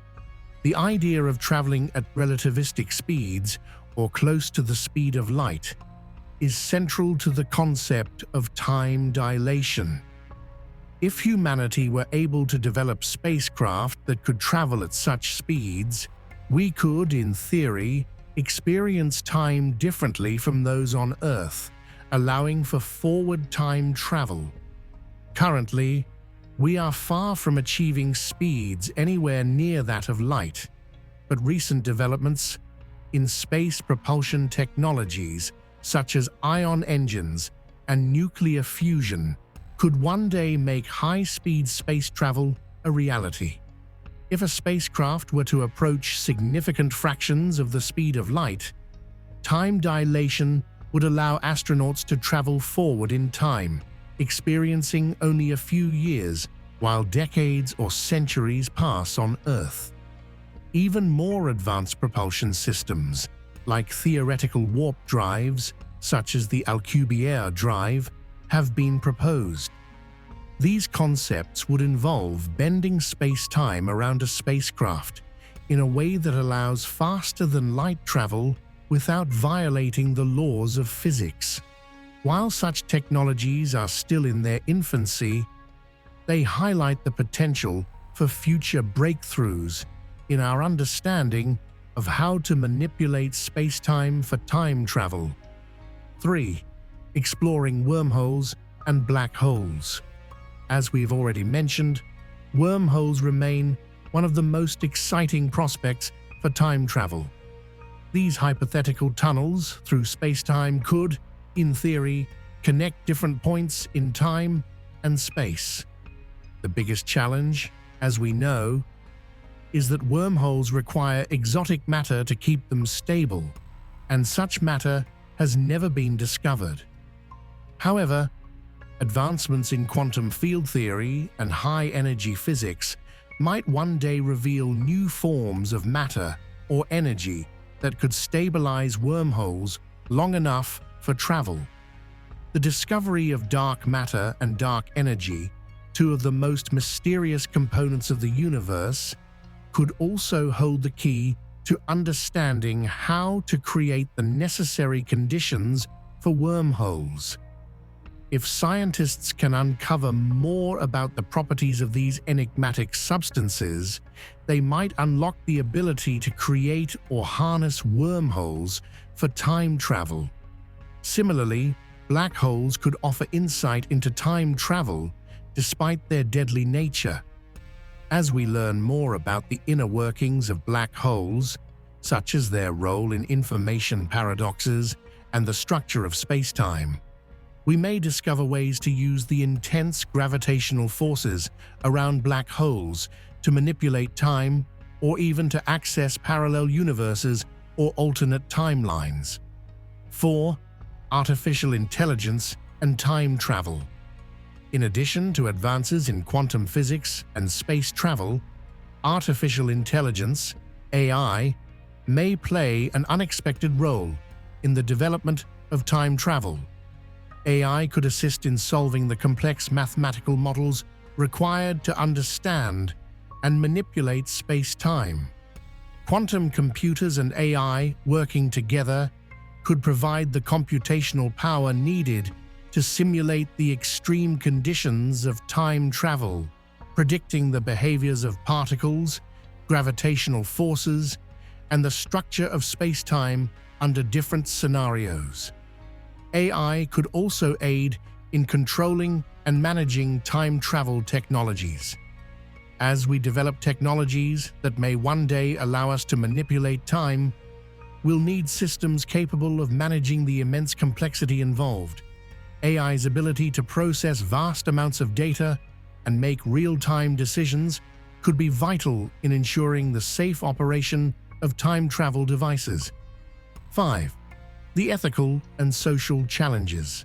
[SPEAKER 1] The idea of traveling at relativistic speeds, or close to the speed of light, is central to the concept of time dilation. If humanity were able to develop spacecraft that could travel at such speeds, we could, in theory, experience time differently from those on Earth, allowing for forward time travel. Currently, we are far from achieving speeds anywhere near that of light, but recent developments in space propulsion technologies, such as ion engines and nuclear fusion, could one day make high-speed space travel a reality. If a spacecraft were to approach significant fractions of the speed of light, time dilation would allow astronauts to travel forward in time, experiencing only a few years while decades or centuries pass on Earth. Even more advanced propulsion systems, like theoretical warp drives, such as the Alcubierre drive, have been proposed. These concepts would involve bending space-time around a spacecraft in a way that allows faster-than-light travel without violating the laws of physics. While such technologies are still in their infancy, they highlight the potential for future breakthroughs in our understanding of how to manipulate space-time for time travel. 3. Exploring wormholes and black holes. As we've already mentioned, wormholes remain one of the most exciting prospects for time travel. These hypothetical tunnels through space-time could, in theory, connect different points in time and space. The biggest challenge, as we know, is that wormholes require exotic matter to keep them stable, and such matter has never been discovered. However, advancements in quantum field theory and high-energy physics might one day reveal new forms of matter or energy that could stabilize wormholes long enough for travel. The discovery of dark matter and dark energy, two of the most mysterious components of the universe, could also hold the key to understanding how to create the necessary conditions for wormholes. If scientists can uncover more about the properties of these enigmatic substances, they might unlock the ability to create or harness wormholes for time travel. Similarly, black holes could offer insight into time travel despite their deadly nature. As we learn more about the inner workings of black holes, such as their role in information paradoxes and the structure of space-time, we may discover ways to use the intense gravitational forces around black holes to manipulate time or even to access parallel universes or alternate timelines. 4. Artificial intelligence and time travel. In addition to advances in quantum physics and space travel, artificial intelligence, AI, may play an unexpected role in the development of time travel. AI could assist in solving the complex mathematical models required to understand and manipulate space-time. Quantum computers and AI working together could provide the computational power needed to simulate the extreme conditions of time travel, predicting the behaviors of particles, gravitational forces, and the structure of space-time under different scenarios. AI could also aid in controlling and managing time travel technologies. As we develop technologies that may one day allow us to manipulate time, we'll need systems capable of managing the immense complexity involved. AI's ability to process vast amounts of data and make real-time decisions could be vital in ensuring the safe operation of time travel devices. 5. The ethical and social challenges.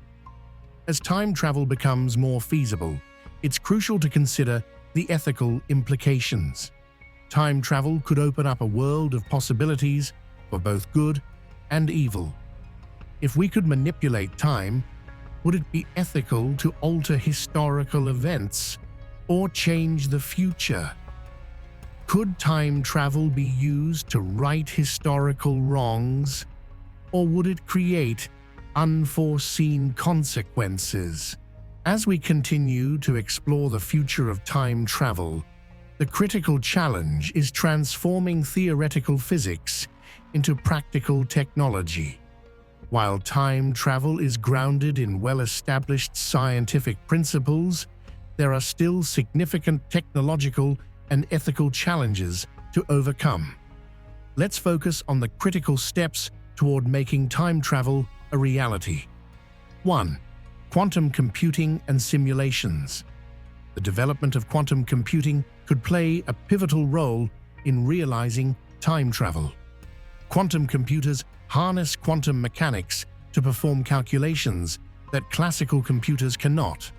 [SPEAKER 1] As time travel becomes more feasible, it's crucial to consider the ethical implications. Time travel could open up a world of possibilities for both good and evil. If we could manipulate time, would it be ethical to alter historical events or change the future? Could time travel be used to right historical wrongs, or would it create unforeseen consequences? As we continue to explore the future of time travel, the critical challenge is transforming theoretical physics into practical technology. While time travel is grounded in well-established scientific principles, there are still significant technological and ethical challenges to overcome. Let's focus on the critical steps toward making time travel a reality. 1. Quantum computing and simulations. The development of quantum computing could play a pivotal role in realizing time travel. Quantum computers harness quantum mechanics to perform calculations that classical computers cannot,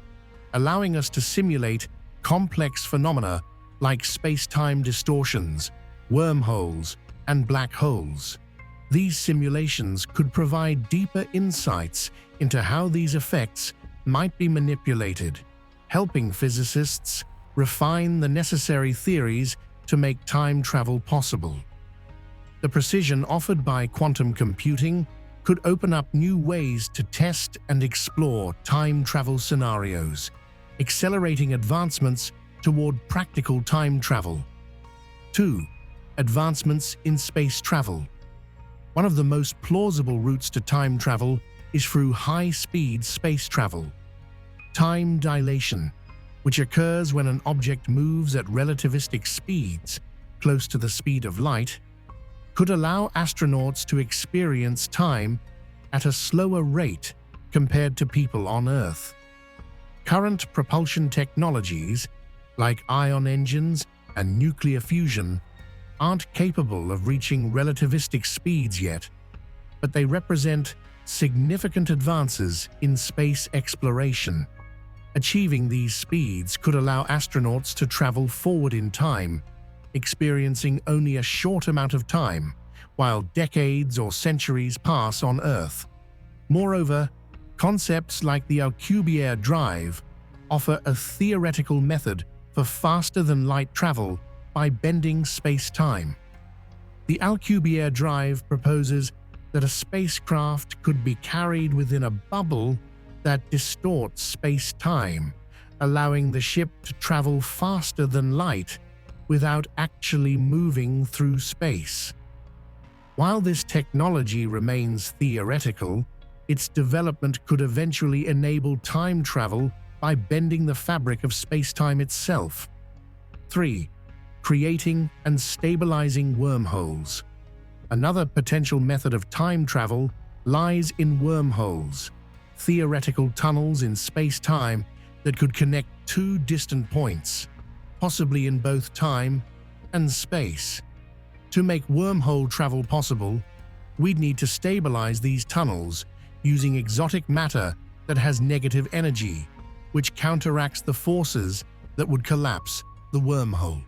[SPEAKER 1] allowing us to simulate complex phenomena like space-time distortions, wormholes, and black holes. These simulations could provide deeper insights into how these effects might be manipulated, helping physicists refine the necessary theories to make time travel possible. The precision offered by quantum computing could open up new ways to test and explore time travel scenarios, accelerating advancements toward practical time travel. 2. Advancements in space travel. One of the most plausible routes to time travel is through high-speed space travel. Time dilation, which occurs when an object moves at relativistic speeds close to the speed of light, could allow astronauts to experience time at a slower rate compared to people on Earth. Current propulsion technologies, like ion engines and nuclear fusion, aren't capable of reaching relativistic speeds yet, but they represent significant advances in space exploration. Achieving these speeds could allow astronauts to travel forward in time, experiencing only a short amount of time, while decades or centuries pass on Earth. Moreover, concepts like the Alcubierre drive offer a theoretical method for faster-than-light travel by bending space-time. The Alcubierre drive proposes that a spacecraft could be carried within a bubble that distorts space-time, allowing the ship to travel faster than light without actually moving through space. While this technology remains theoretical, its development could eventually enable time travel by bending the fabric of space-time itself. 3. Creating and stabilizing wormholes. Another potential method of time travel lies in wormholes, theoretical tunnels in space-time that could connect two distant points, possibly in both time and space. To make wormhole travel possible, we'd need to stabilize these tunnels using exotic matter that has negative energy, which counteracts the forces that would collapse the wormhole.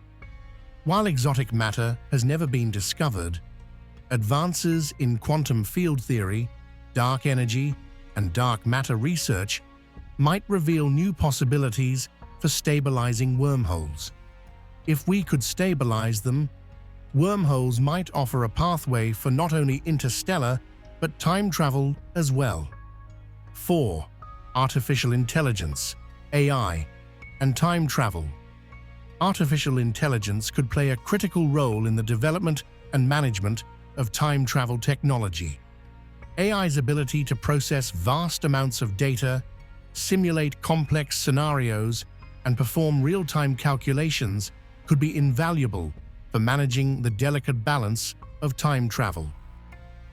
[SPEAKER 1] While exotic matter has never been discovered, advances in quantum field theory, dark energy, and dark matter research might reveal new possibilities for stabilizing wormholes. If we could stabilize them, wormholes might offer a pathway for not only interstellar, but time travel as well. 4. Artificial intelligence, AI, and time travel. Artificial intelligence could play a critical role in the development and management of time travel technology. AI's ability to process vast amounts of data, simulate complex scenarios, and perform real-time calculations could be invaluable for managing the delicate balance of time travel.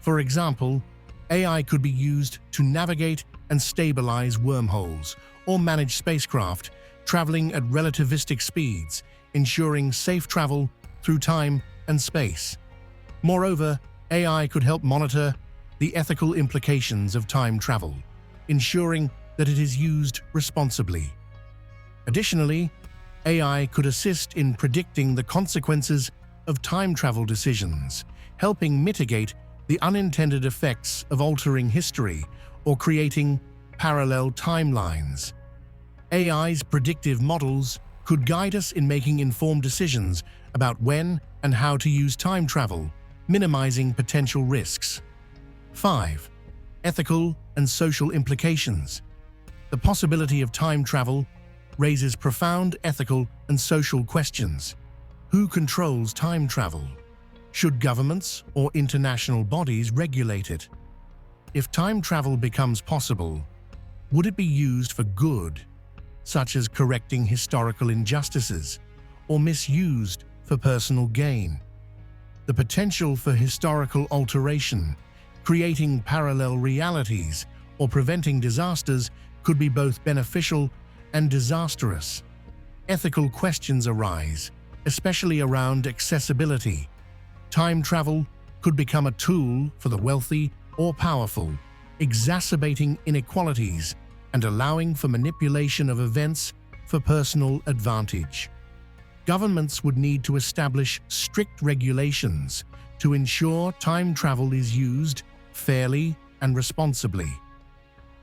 [SPEAKER 1] For example, AI could be used to navigate and stabilize wormholes or manage spacecraft traveling at relativistic speeds, ensuring safe travel through time and space. Moreover, AI could help monitor the ethical implications of time travel, ensuring that it is used responsibly. Additionally, AI could assist in predicting the consequences of time travel decisions, helping mitigate the unintended effects of altering history or creating parallel timelines. AI's predictive models could guide us in making informed decisions about when and how to use time travel, minimizing potential risks. 5. Ethical and social implications. The possibility of time travel raises profound ethical and social questions. Who controls time travel? Should governments or international bodies regulate it? If time travel becomes possible, would it be used for good, such as correcting historical injustices, or misused for personal gain? The potential for historical alteration, creating parallel realities, or preventing disasters could be both beneficial and disastrous. Ethical questions arise, especially around accessibility. Time travel could become a tool for the wealthy or powerful, exacerbating inequalities and allowing for manipulation of events for personal advantage. Governments would need to establish strict regulations to ensure time travel is used fairly and responsibly.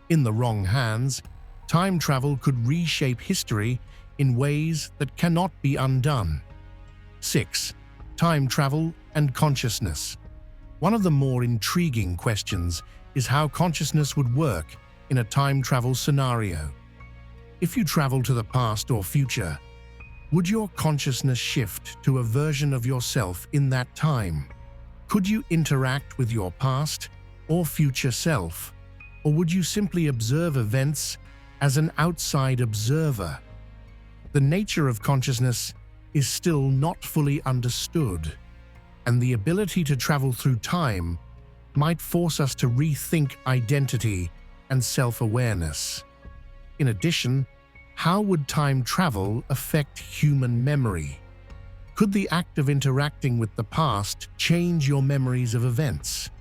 [SPEAKER 1] In the wrong hands, time travel could reshape history in ways that cannot be undone. 6. Time travel and consciousness. One of the more intriguing questions is how consciousness would work in a time travel scenario. If you travel to the past or future, would your consciousness shift to a version of yourself in that time? Could you interact with your past or future self? Or would you simply observe events as an outside observer? The nature of consciousness is still not fully understood, and the ability to travel through time might force us to rethink identity and self-awareness. In addition, how would time travel affect human memory? Could the act of interacting with the past change your memories of events,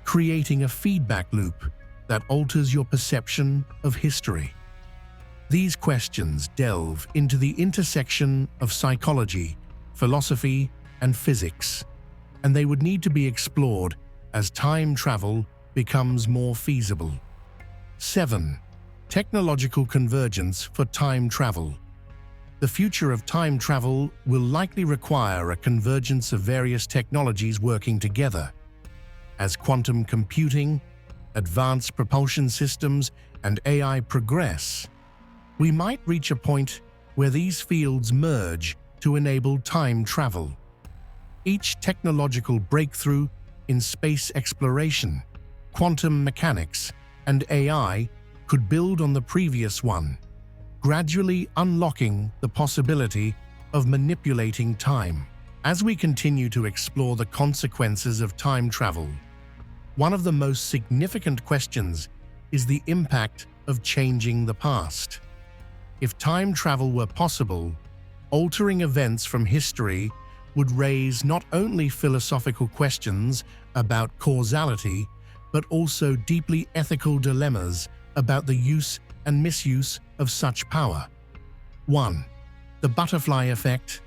[SPEAKER 1] creating a feedback loop that alters your perception of history? These questions delve into the intersection of psychology, philosophy, and physics, and they would need to be explored as time travel becomes more feasible. 7. Technological convergence for time travel. The future of time travel will likely require a convergence of various technologies working together. As quantum computing, advanced propulsion systems, and AI progress, we might reach a point where these fields merge to enable time travel. Each technological breakthrough in space exploration, quantum mechanics, and AI could build on the previous one, gradually unlocking the possibility of manipulating time. As we continue to explore the consequences of time travel, one of the most significant questions is the impact of changing the past. If time travel were possible, altering events from history would raise not only philosophical questions about causality, but also deeply ethical dilemmas about the use and misuse of such power. 1. The butterfly effect.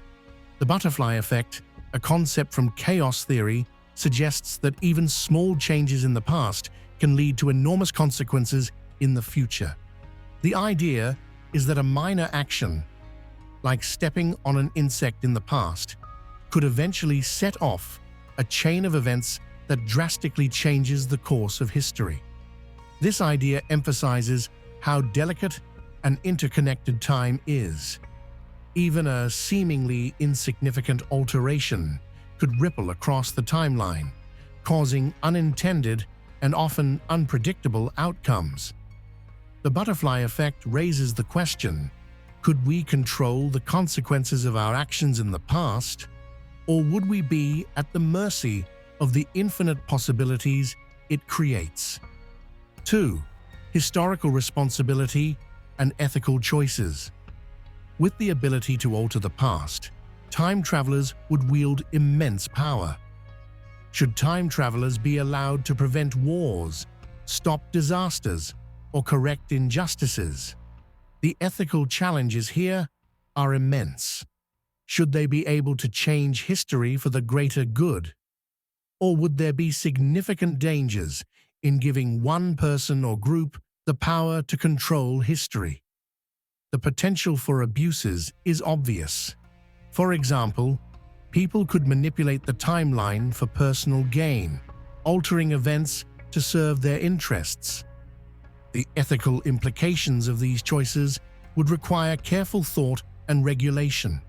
[SPEAKER 1] The butterfly effect, a concept from chaos theory, suggests that even small changes in the past can lead to enormous consequences in the future. The idea is that a minor action, like stepping on an insect in the past, could eventually set off a chain of events that drastically changes the course of history. This idea emphasizes how delicate and interconnected time is. Even a seemingly insignificant alteration could ripple across the timeline, causing unintended and often unpredictable outcomes. The butterfly effect raises the question, could we control the consequences of our actions in the past, or would we be at the mercy of the infinite possibilities it creates? 2. Historical responsibility and ethical choices. With the ability to alter the past, time travelers would wield immense power. Should time travelers be allowed to prevent wars, stop disasters, or correct injustices? The ethical challenges here are immense. Should they be able to change history for the greater good? Or would there be significant dangers in giving one person or group the power to control history? The potential for abuses is obvious. For example, people could manipulate the timeline for personal gain, altering events to serve their interests. The ethical implications of these choices would require careful thought and regulation.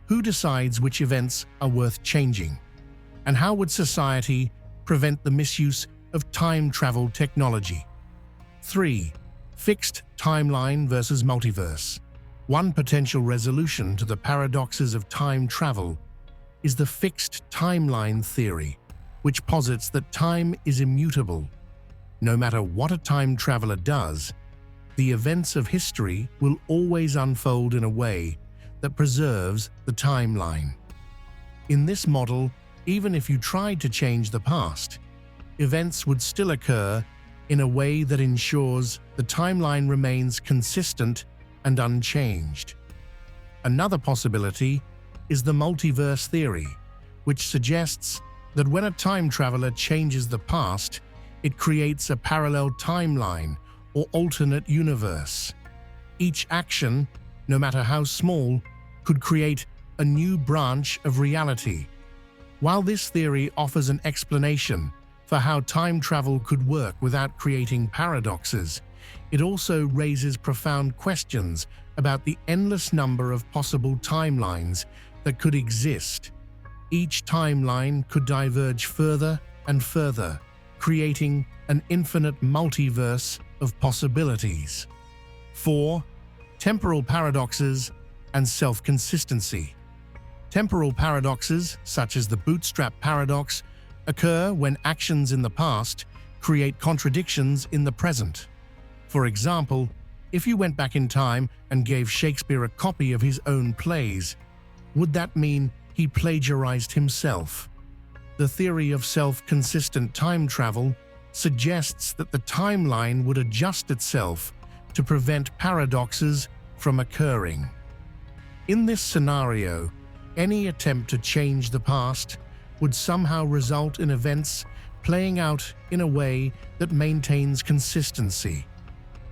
[SPEAKER 1] Who decides which events are worth changing? And how would society prevent the misuse of time travel technology? 3. Fixed timeline versus multiverse. One potential resolution to the paradoxes of time travel is the fixed timeline theory, which posits that time is immutable. No matter what a time traveler does, the events of history will always unfold in a way that preserves the timeline. In this model, even if you tried to change the past, events would still occur in a way that ensures the timeline remains consistent and unchanged. Another possibility is the multiverse theory, which suggests that when a time traveler changes the past, it creates a parallel timeline or alternate universe. Each action, no matter how small, could create a new branch of reality. While this theory offers an explanation for how time travel could work without creating paradoxes, it also raises profound questions about the endless number of possible timelines that could exist. Each timeline could diverge further and further, creating an infinite multiverse of possibilities. 4. Temporal paradoxes and self-consistency. Temporal paradoxes, such as the bootstrap paradox, occur when actions in the past create contradictions in the present. For example, if you went back in time and gave Shakespeare a copy of his own plays, would that mean he plagiarized himself? The theory of self-consistent time travel suggests that the timeline would adjust itself to prevent paradoxes from occurring. In this scenario, any attempt to change the past would somehow result in events playing out in a way that maintains consistency.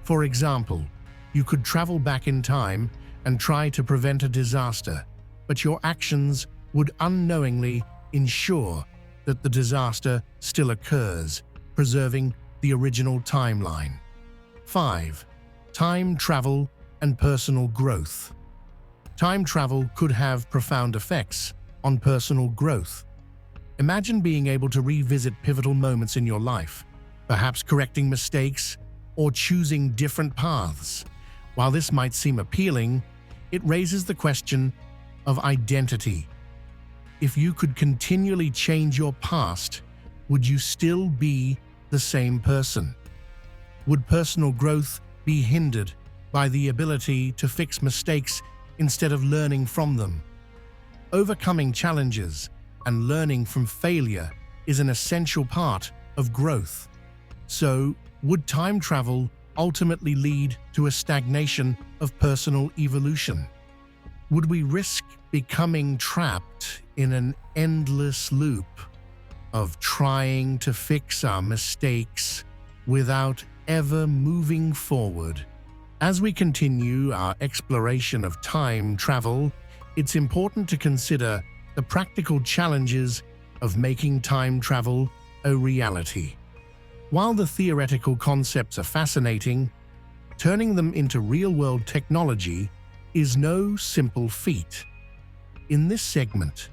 [SPEAKER 1] For example, you could travel back in time and try to prevent a disaster, but your actions would unknowingly ensure that the disaster still occurs, preserving the original timeline. 5. Time travel and personal growth. Time travel could have profound effects on personal growth. Imagine being able to revisit pivotal moments in your life, perhaps correcting mistakes or choosing different paths. While this might seem appealing, it raises the question of identity. If you could continually change your past, would you still be the same person? Would personal growth be hindered by the ability to fix mistakes instead of learning from them? Overcoming challenges and learning from failure is an essential part of growth. So, would time travel ultimately lead to a stagnation of personal evolution? Would we risk becoming trapped in an endless loop of trying to fix our mistakes without ever moving forward? As we continue our exploration of time travel, it's important to consider the practical challenges of making time travel a reality. While the theoretical concepts are fascinating, turning them into real-world technology is no simple feat. In this segment,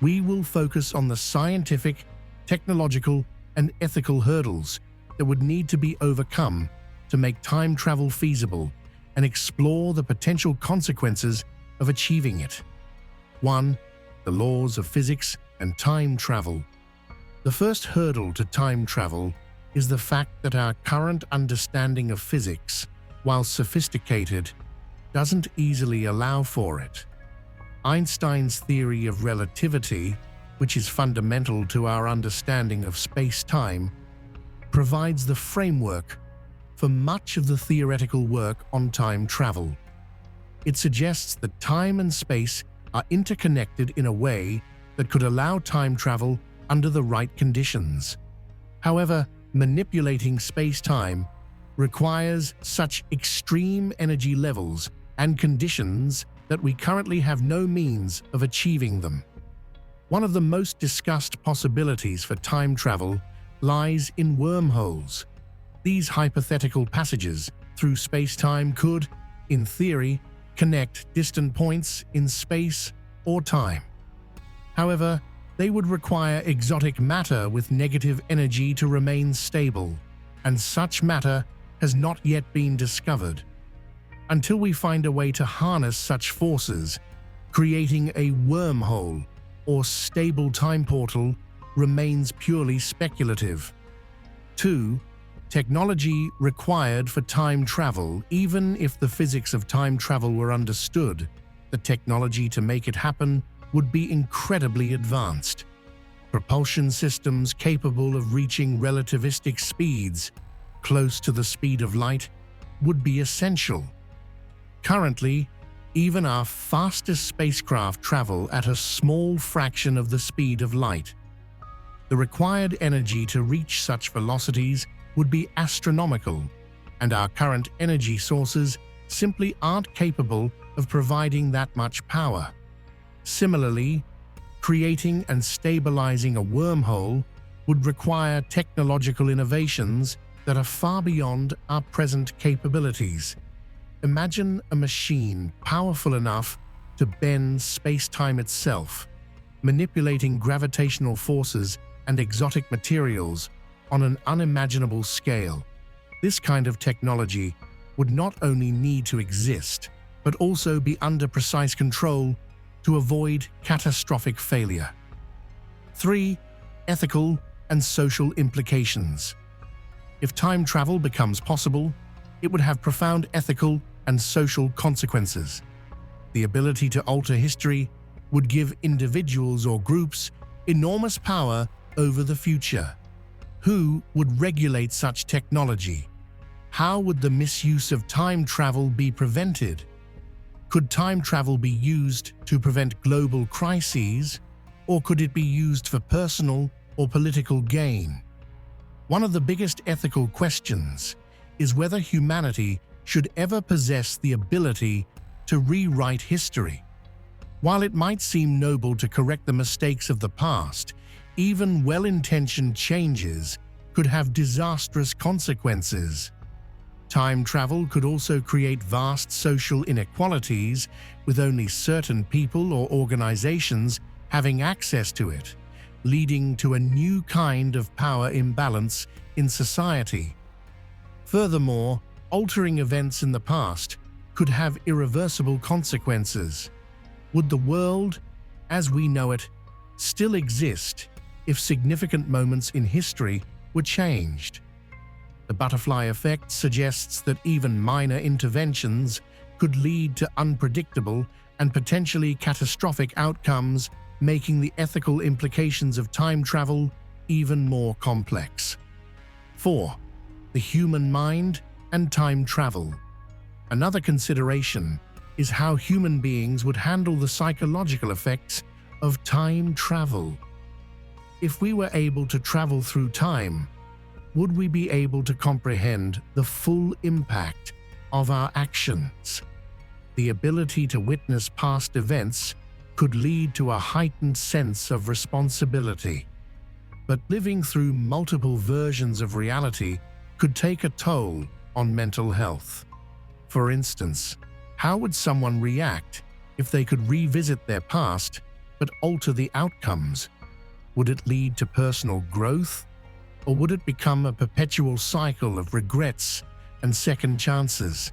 [SPEAKER 1] we will focus on the scientific, technological, and ethical hurdles that would need to be overcome to make time travel feasible and explore the potential consequences of achieving it. 1. The laws of physics and time travel. The first hurdle to time travel is the fact that our current understanding of physics, while sophisticated, doesn't easily allow for it. Einstein's theory of relativity, which is fundamental to our understanding of space-time, provides the framework for much of the theoretical work on time travel. It suggests that time and space are interconnected in a way that could allow time travel under the right conditions. However, manipulating space-time requires such extreme energy levels and conditions that we currently have no means of achieving them. One of the most discussed possibilities for time travel lies in wormholes. These hypothetical passages through space-time could, in theory, connect distant points in space or time. However, they would require exotic matter with negative energy to remain stable, and such matter has not yet been discovered. Until we find a way to harness such forces, creating a wormhole or stable time portal remains purely speculative. 2. Technology required for time travel. Even if the physics of time travel were understood, the technology to make it happen would be incredibly advanced. Propulsion systems capable of reaching relativistic speeds, close to the speed of light, would be essential. Currently, even our fastest spacecraft travel at a small fraction of the speed of light. The required energy to reach such velocities would be astronomical, and our current energy sources simply aren't capable of providing that much power. Similarly, creating and stabilizing a wormhole would require technological innovations that are far beyond our present capabilities. Imagine a machine powerful enough to bend space-time itself, manipulating gravitational forces and exotic materials on an unimaginable scale. This kind of technology would not only need to exist, but also be under precise control to avoid catastrophic failure. 3. Ethical and social implications. If time travel becomes possible, it would have profound ethical and social consequences. The ability to alter history would give individuals or groups enormous power over the future. Who would regulate such technology? How would the misuse of time travel be prevented? Could time travel be used to prevent global crises, or could it be used for personal or political gain? One of the biggest ethical questions is whether humanity should ever possess the ability to rewrite history. While it might seem noble to correct the mistakes of the past, even well-intentioned changes could have disastrous consequences. Time travel could also create vast social inequalities, with only certain people or organizations having access to it, leading to a new kind of power imbalance in society. Furthermore, altering events in the past could have irreversible consequences. Would the world, as we know it, still exist if significant moments in history were changed? The butterfly effect suggests that even minor interventions could lead to unpredictable and potentially catastrophic outcomes, making the ethical implications of time travel even more complex. 4. The human mind and time travel. Another consideration is how human beings would handle the psychological effects of time travel. If we were able to travel through time, would we be able to comprehend the full impact of our actions? The ability to witness past events could lead to a heightened sense of responsibility. But living through multiple versions of reality could take a toll on mental health. For instance, how would someone react if they could revisit their past but alter the outcomes? Would it lead to personal growth, or would it become a perpetual cycle of regrets and second chances?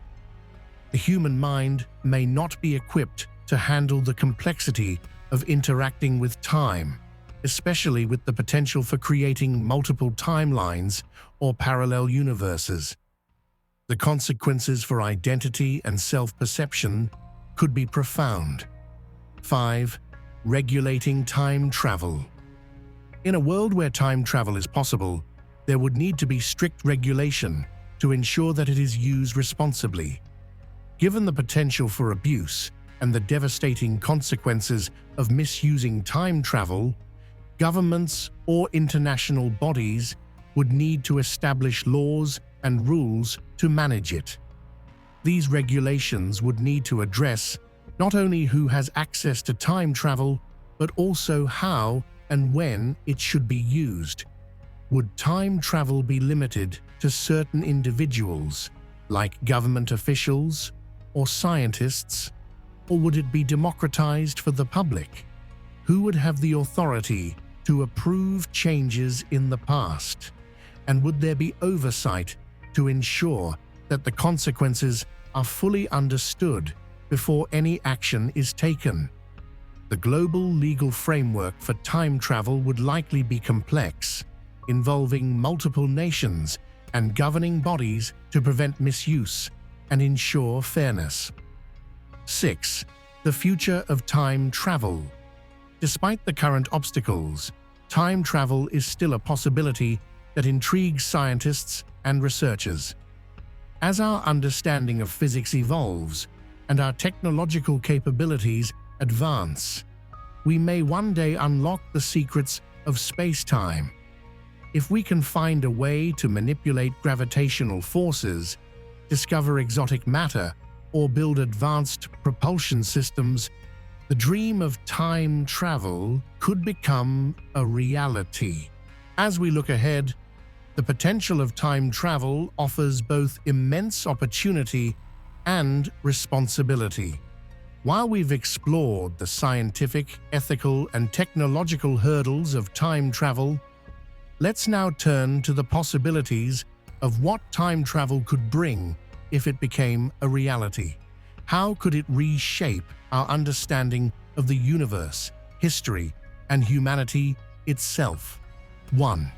[SPEAKER 1] The human mind may not be equipped to handle the complexity of interacting with time, especially with the potential for creating multiple timelines or parallel universes. The consequences for identity and self-perception could be profound. 5. Regulating time travel. In a world where time travel is possible, there would need to be strict regulation to ensure that it is used responsibly. Given the potential for abuse and the devastating consequences of misusing time travel, governments or international bodies would need to establish laws and rules to manage it. These regulations would need to address not only who has access to time travel, but also how and when it should be used. Would time travel be limited to certain individuals, like government officials or scientists, or would it be democratized for the public? Who would have the authority to approve changes in the past? And would there be oversight to ensure that the consequences are fully understood before any action is taken? The global legal framework for time travel would likely be complex, involving multiple nations and governing bodies to prevent misuse and ensure fairness. 6. The future of time travel. Despite the current obstacles, time travel is still a possibility that intrigues scientists and researchers. As our understanding of physics evolves and our technological capabilities advance, we may one day unlock the secrets of space-time. If we can find a way to manipulate gravitational forces, discover exotic matter, or build advanced propulsion systems, the dream of time travel could become a reality. As we look ahead, the potential of time travel offers both immense opportunity and responsibility. While we've explored the scientific, ethical, and technological hurdles of time travel, let's now turn to the possibilities of what time travel could bring if it became a reality. How could it reshape our understanding of the universe, history, and humanity itself? 1.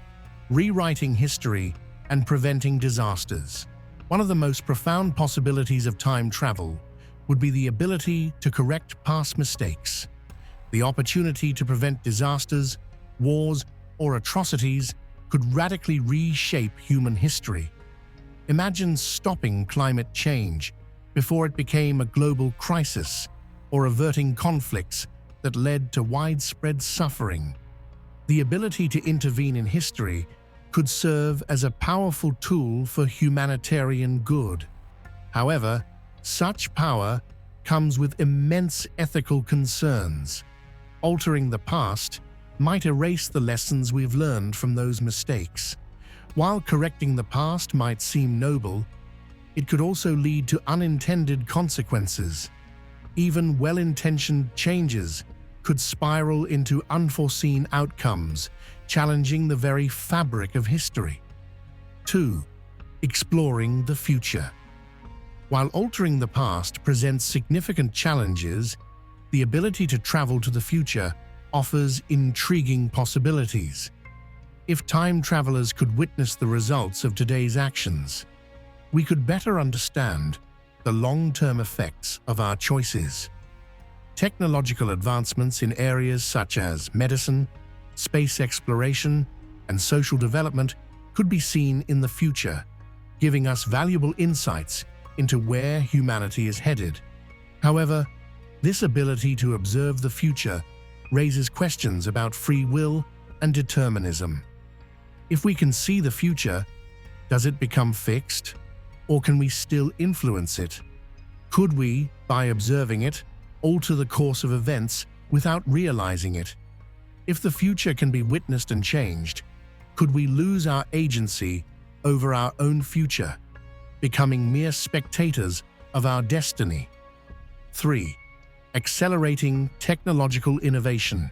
[SPEAKER 1] Rewriting history and preventing disasters. One of the most profound possibilities of time travel would be the ability to correct past mistakes. The opportunity to prevent disasters, wars, or atrocities could radically reshape human history. Imagine stopping climate change before it became a global crisis, or averting conflicts that led to widespread suffering. The ability to intervene in history could serve as a powerful tool for humanitarian good. However, such power comes with immense ethical concerns. Altering the past might erase the lessons we've learned from those mistakes. While correcting the past might seem noble, it could also lead to unintended consequences. Even well-intentioned changes could spiral into unforeseen outcomes, challenging the very fabric of history. 2. Exploring the future. While altering the past presents significant challenges, the ability to travel to the future offers intriguing possibilities. If time travelers could witness the results of today's actions, we could better understand the long-term effects of our choices. Technological advancements in areas such as medicine, space exploration, and social development could be seen in the future, giving us valuable insights into where humanity is headed. However, this ability to observe the future raises questions about free will and determinism. If we can see the future, does it become fixed, or can we still influence it? Could we, by observing it, alter the course of events without realizing it? If the future can be witnessed and changed, could we lose our agency over our own future, becoming mere spectators of our destiny? 3. Accelerating technological innovation.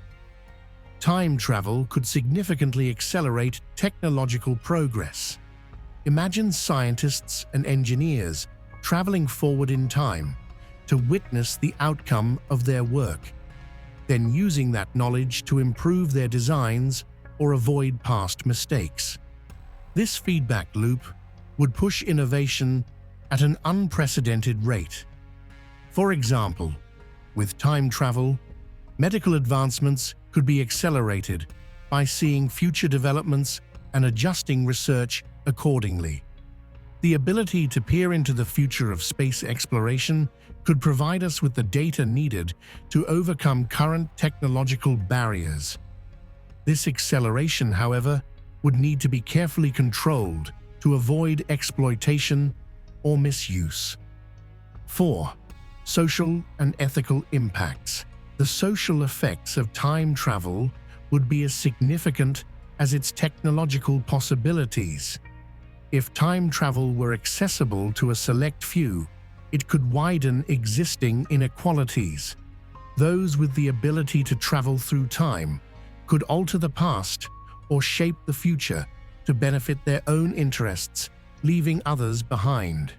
[SPEAKER 1] Time travel could significantly accelerate technological progress. Imagine scientists and engineers traveling forward in time to witness the outcome of their work, then using that knowledge to improve their designs or avoid past mistakes. This feedback loop would push innovation at an unprecedented rate. For example, with time travel, medical advancements could be accelerated by seeing future developments and adjusting research accordingly. The ability to peer into the future of space exploration could provide us with the data needed to overcome current technological barriers. This acceleration, however, would need to be carefully controlled to avoid exploitation or misuse. 4. Social and ethical impacts. The social effects of time travel would be as significant as its technological possibilities. If time travel were accessible to a select few, it could widen existing inequalities. Those with the ability to travel through time could alter the past or shape the future to benefit their own interests, leaving others behind.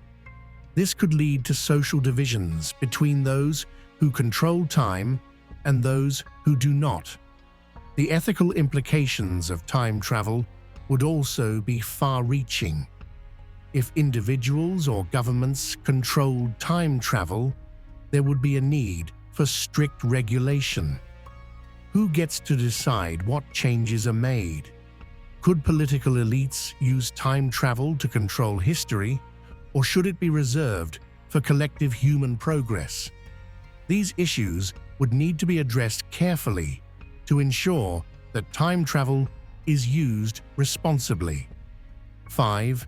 [SPEAKER 1] This could lead to social divisions between those who control time and those who do not. The ethical implications of time travel would also be far-reaching. If individuals or governments controlled time travel, there would be a need for strict regulation. Who gets to decide what changes are made? Could political elites use time travel to control history, or should it be reserved for collective human progress? These issues would need to be addressed carefully to ensure that time travel is used responsibly. 5.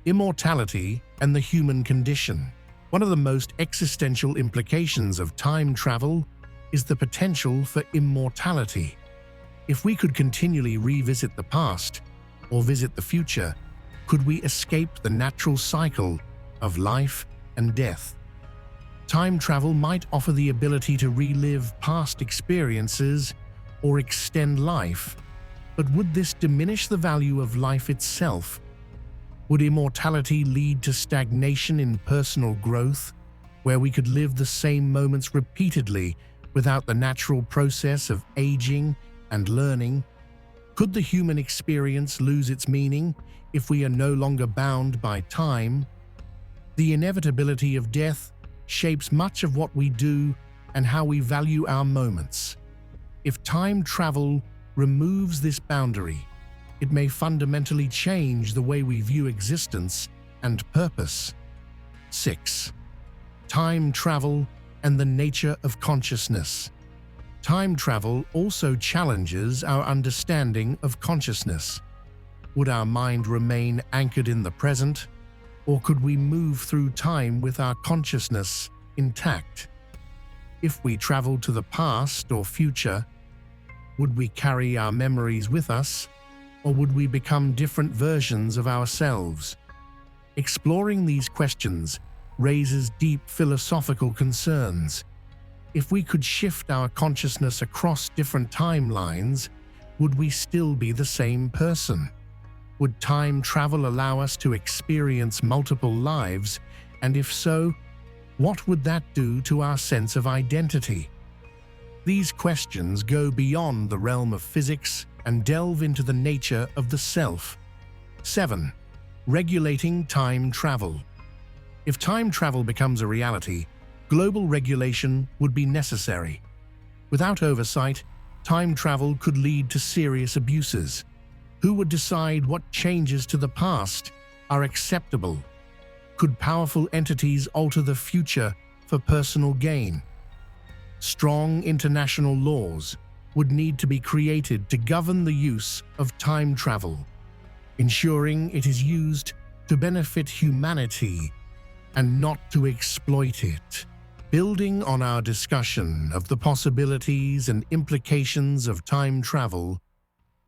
[SPEAKER 1] Immortality and the human condition. One of the most existential implications of time travel is the potential for immortality. If we could continually revisit the past or visit the future, could we escape the natural cycle of life and death? Time travel might offer the ability to relive past experiences or extend life, but would this diminish the value of life itself? Would immortality lead to stagnation in personal growth, where we could live the same moments repeatedly without the natural process of aging and learning? Could the human experience lose its meaning if we are no longer bound by time? The inevitability of death shapes much of what we do and how we value our moments. If time travel removes this boundary, it may fundamentally change the way we view existence and purpose. 6. Time travel and the nature of consciousness. Time travel also challenges our understanding of consciousness. Would our mind remain anchored in the present, or could we move through time with our consciousness intact? If we traveled to the past or future, would we carry our memories with us, or would we become different versions of ourselves? Exploring these questions raises deep philosophical concerns. If we could shift our consciousness across different timelines, would we still be the same person? Would time travel allow us to experience multiple lives, and if so, what would that do to our sense of identity? These questions go beyond the realm of physics and delve into the nature of the self. 7. Regulating time travel. If time travel becomes a reality, global regulation would be necessary. Without oversight, time travel could lead to serious abuses. Who would decide what changes to the past are acceptable? Could powerful entities alter the future for personal gain? Strong international laws would need to be created to govern the use of time travel, ensuring it is used to benefit humanity and not to exploit it. Building on our discussion of the possibilities and implications of time travel,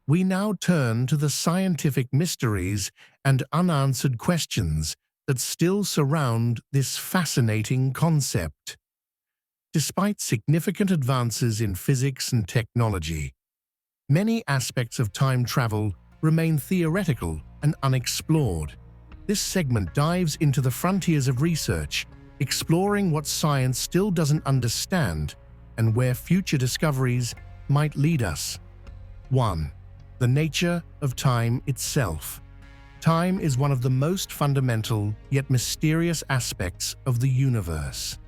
[SPEAKER 1] we now turn to the scientific mysteries and unanswered questions that still surround this fascinating concept. Despite significant advances in physics and technology, many aspects of time travel remain theoretical and unexplored. This segment dives into the frontiers of research, exploring what science still doesn't understand and where future discoveries might lead us. 1. The nature of time itself. Time is one of the most fundamental yet mysterious aspects of the universe.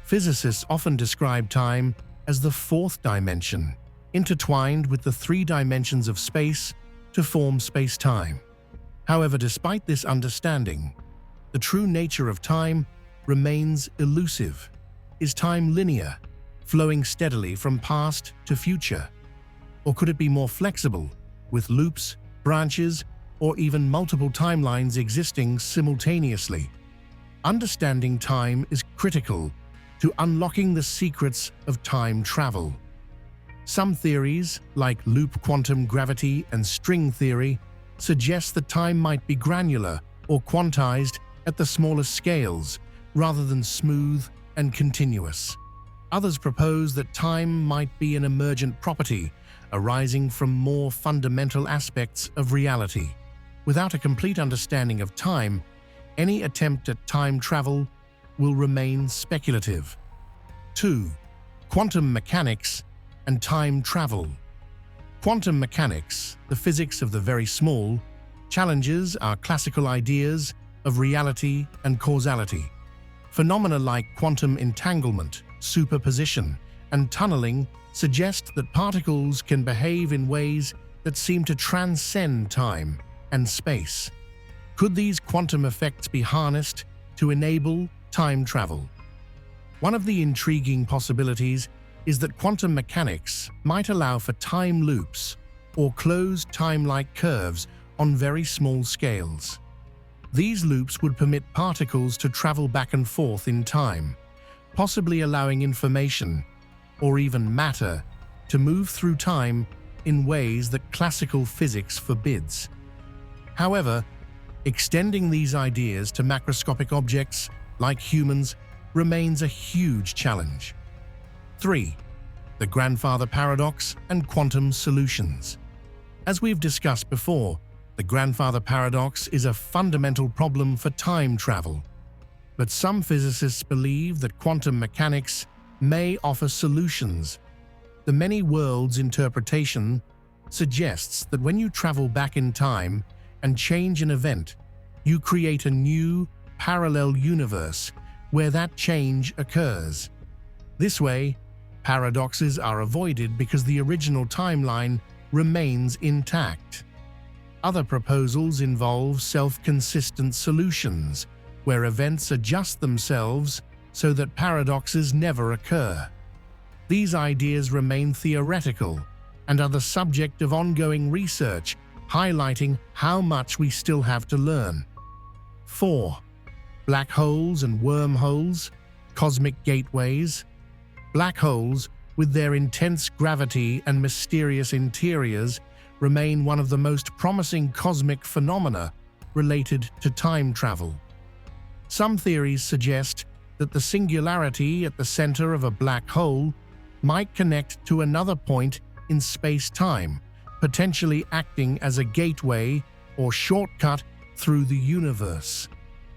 [SPEAKER 1] Physicists often describe time as the fourth dimension, intertwined with the three dimensions of space to form space-time. However, despite this understanding, the true nature of time remains elusive. Is time linear, flowing steadily from past to future? Or could it be more flexible, with loops, branches, or even multiple timelines existing simultaneously? Understanding time is critical to unlocking the secrets of time travel. Some theories, like loop quantum gravity and string theory, suggest that time might be granular or quantized at the smallest scales, rather than smooth and continuous. Others propose that time might be an emergent property arising from more fundamental aspects of reality. Without a complete understanding of time, any attempt at time travel will remain speculative. 2. Quantum mechanics and time travel. Quantum mechanics, the physics of the very small, challenges our classical ideas of reality and causality. Phenomena like quantum entanglement, superposition, and tunneling suggest that particles can behave in ways that seem to transcend time and space. Could these quantum effects be harnessed to enable time travel? One of the intriguing possibilities is that quantum mechanics might allow for time loops or closed time-like curves on very small scales. These loops would permit particles to travel back and forth in time, possibly allowing information, or even matter, to move through time in ways that classical physics forbids. However, extending these ideas to macroscopic objects, like humans, remains a huge challenge. 3. The grandfather paradox and quantum solutions. As we've discussed before, the grandfather paradox is a fundamental problem for time travel. But some physicists believe that quantum mechanics may offer solutions. The many worlds interpretation suggests that when you travel back in time and change an event, you create a new, parallel universe where that change occurs. This way, paradoxes are avoided because the original timeline remains intact. Other proposals involve self-consistent solutions, where events adjust themselves so that paradoxes never occur. These ideas remain theoretical and are the subject of ongoing research, highlighting how much we still have to learn. 4. Black holes and wormholes, cosmic gateways. Black holes, with their intense gravity and mysterious interiors, remain one of the most promising cosmic phenomena related to time travel. Some theories suggest that the singularity at the center of a black hole might connect to another point in space-time, potentially acting as a gateway or shortcut through the universe.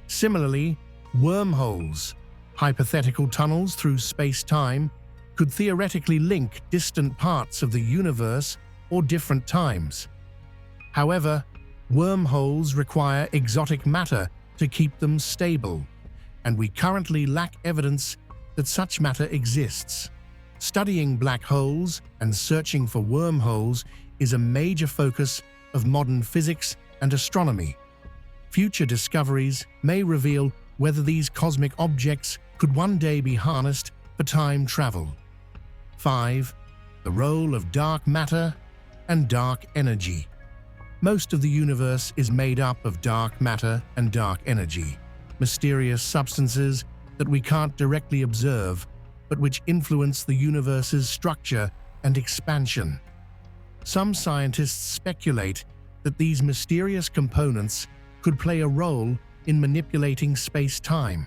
[SPEAKER 1] Similarly, wormholes, hypothetical tunnels through space-time, could theoretically link distant parts of the universe or different times. However, wormholes require exotic matter to keep them stable, and we currently lack evidence that such matter exists. Studying black holes and searching for wormholes is a major focus of modern physics and astronomy. Future discoveries may reveal whether these cosmic objects could one day be harnessed for time travel. 5. The role of dark matter and dark energy. Most of the universe is made up of dark matter and dark energy, mysterious substances that we can't directly observe, but which influence the universe's structure and expansion. Some scientists speculate that these mysterious components could play a role in manipulating space-time.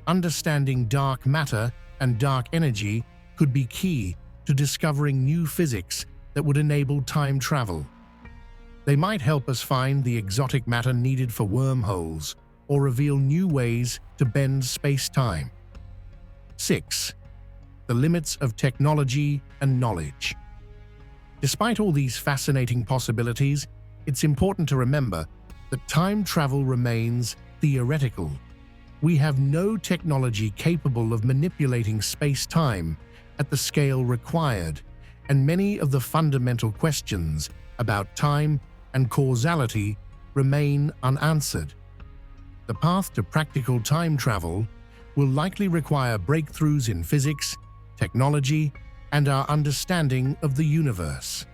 [SPEAKER 1] Understanding dark matter and dark energy could be key to discovering new physics that would enable time travel. They might help us find the exotic matter needed for wormholes or reveal new ways to bend space-time. 6. The limits of technology and knowledge. Despite all these fascinating possibilities, it's important to remember that time travel remains theoretical. We have no technology capable of manipulating space-time at the scale required, and many of the fundamental questions about time and causality remain unanswered. The path to practical time travel will likely require breakthroughs in physics, technology, and our understanding of the universe.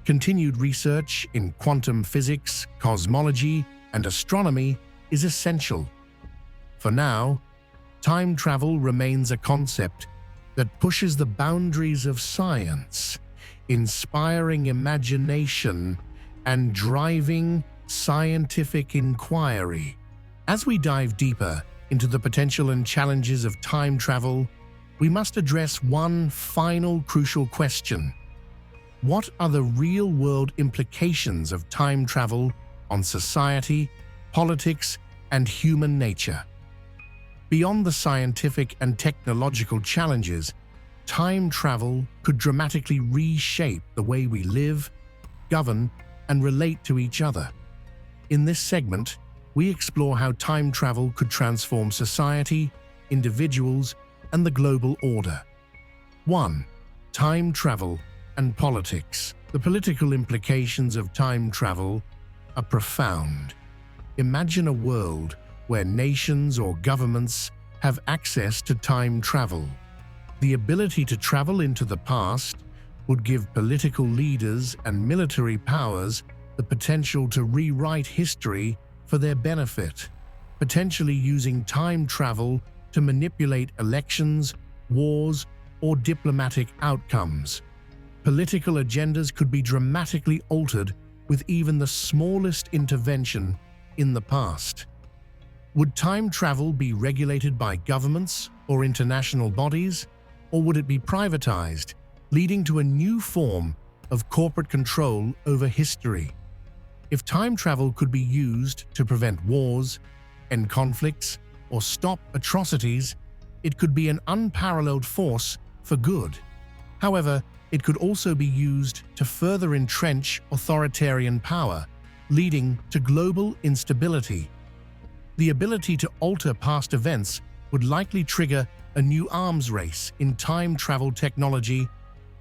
[SPEAKER 1] Continued research in quantum physics, cosmology, and astronomy is essential. For now, time travel remains a concept that pushes the boundaries of science, inspiring imagination and driving scientific inquiry. As we dive deeper into the potential and challenges of time travel, we must address one final crucial question. What are the real-world implications of time travel on society, politics, and human nature? Beyond the scientific and technological challenges, time travel could dramatically reshape the way we live, govern, and relate to each other. In this segment, we explore how time travel could transform society, individuals, and the global order. 1. Time travel and politics. The political implications of time travel are profound. Imagine a world where nations or governments have access to time travel. The ability to travel into the past would give political leaders and military powers the potential to rewrite history for their benefit, potentially using time travel to manipulate elections, wars, or diplomatic outcomes. Political agendas could be dramatically altered with even the smallest intervention in the past. Would time travel be regulated by governments or international bodies, or would it be privatized, leading to a new form of corporate control over history? If time travel could be used to prevent wars, end conflicts, or stop atrocities, it could be an unparalleled force for good. However, it could also be used to further entrench authoritarian power, leading to global instability. The ability to alter past events would likely trigger a new arms race in time travel technology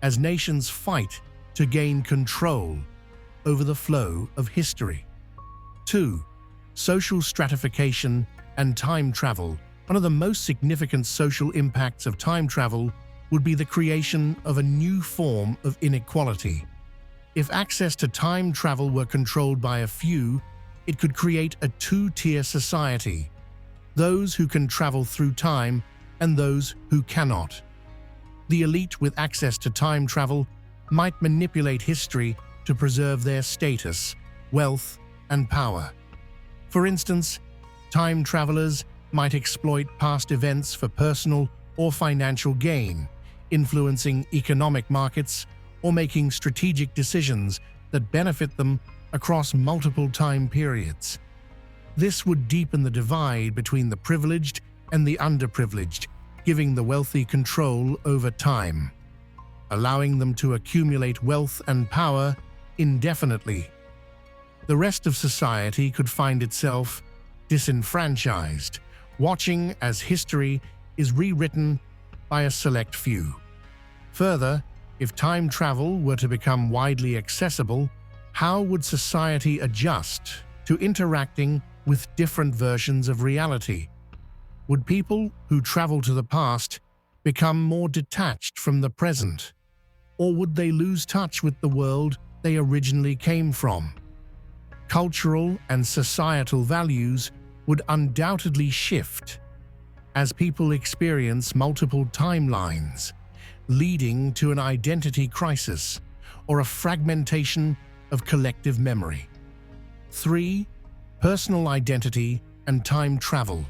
[SPEAKER 1] as nations fight to gain control over the flow of history. 2. Social stratification and time travel. One of the most significant social impacts of time travel would be the creation of a new form of inequality. If access to time travel were controlled by a few, it could create a two-tier society: those who can travel through time and those who cannot. The elite with access to time travel might manipulate history to preserve their status, wealth, and power. For instance, time travelers might exploit past events for personal or financial gain, influencing economic markets or making strategic decisions that benefit them across multiple time periods. This would deepen the divide between the privileged and the underprivileged, giving the wealthy control over time, allowing them to accumulate wealth and power indefinitely. The rest of society could find itself disenfranchised, watching as history is rewritten by a select few. Further, if time travel were to become widely accessible, how would society adjust to interacting with different versions of reality? Would people who travel to the past become more detached from the present? Or would they lose touch with the world they originally came from? Cultural and societal values would undoubtedly shift as people experience multiple timelines, leading to an identity crisis or a fragmentation of collective memory. 3. Personal identity and time travel.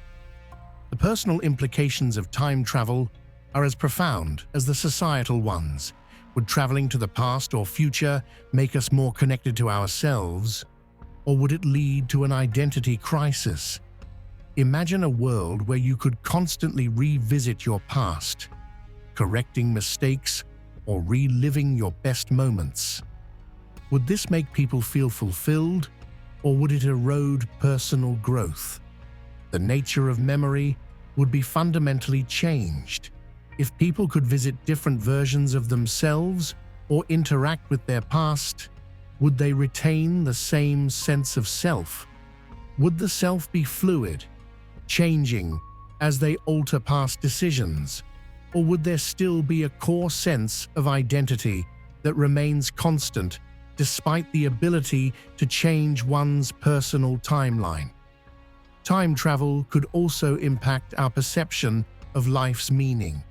[SPEAKER 1] The personal implications of time travel are as profound as the societal ones. Would traveling to the past or future make us more connected to ourselves, or would it lead to an identity crisis? Imagine a world where you could constantly revisit your past, correcting mistakes or reliving your best moments. Would this make people feel fulfilled, or would it erode personal growth? The nature of memory would be fundamentally changed. If people could visit different versions of themselves or interact with their past, would they retain the same sense of self? Would the self be fluid, changing as they alter past decisions? Or would there still be a core sense of identity that remains constant despite the ability to change one's personal timeline? Time travel could also impact our perception of life's meaning.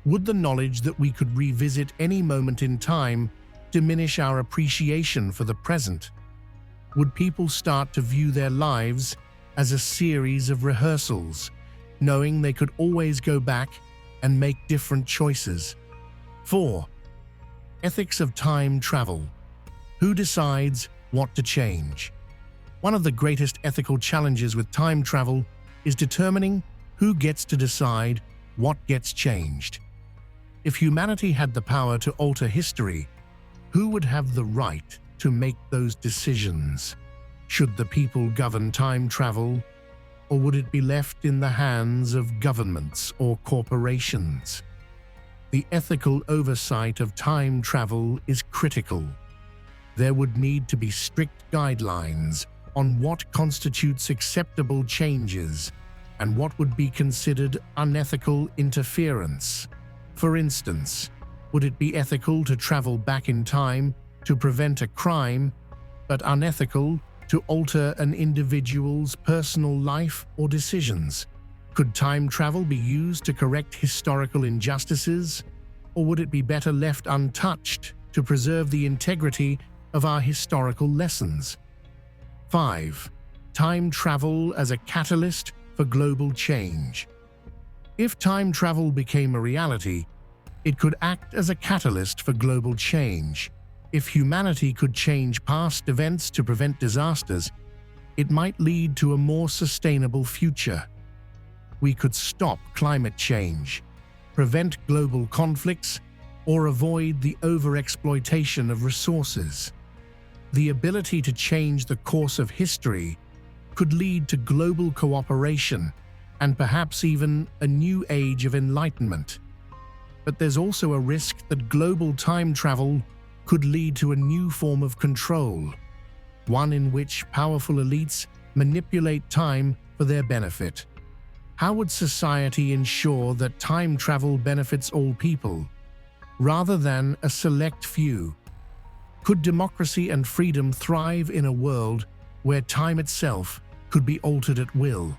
[SPEAKER 1] Would the knowledge that we could revisit any moment in time diminish our appreciation for the present? Would people start to view their lives as a series of rehearsals, knowing they could always go back and make different choices? 4. Ethics of time travel. Who decides what to change? One of the greatest ethical challenges with time travel is determining who gets to decide what gets changed. If humanity had the power to alter history, who would have the right to make those decisions? Should the people govern time travel, or would it be left in the hands of governments or corporations? The ethical oversight of time travel is critical. There would need to be strict guidelines on what constitutes acceptable changes and what would be considered unethical interference. For instance, would it be ethical to travel back in time to prevent a crime, but unethical to alter an individual's personal life or decisions? Could time travel be used to correct historical injustices, or would it be better left untouched to preserve the integrity of our historical lessons? 5. Time travel as a catalyst for global change. If time travel became a reality, it could act as a catalyst for global change. If humanity could change past events to prevent disasters, it might lead to a more sustainable future. We could stop climate change, prevent global conflicts, or avoid the overexploitation of resources. The ability to change the course of history could lead to global cooperation and perhaps even a new age of enlightenment. But there's also a risk that global time travel could lead to a new form of control, one in which powerful elites manipulate time for their benefit. How would society ensure that time travel benefits all people, rather than a select few? Could democracy and freedom thrive in a world where time itself could be altered at will?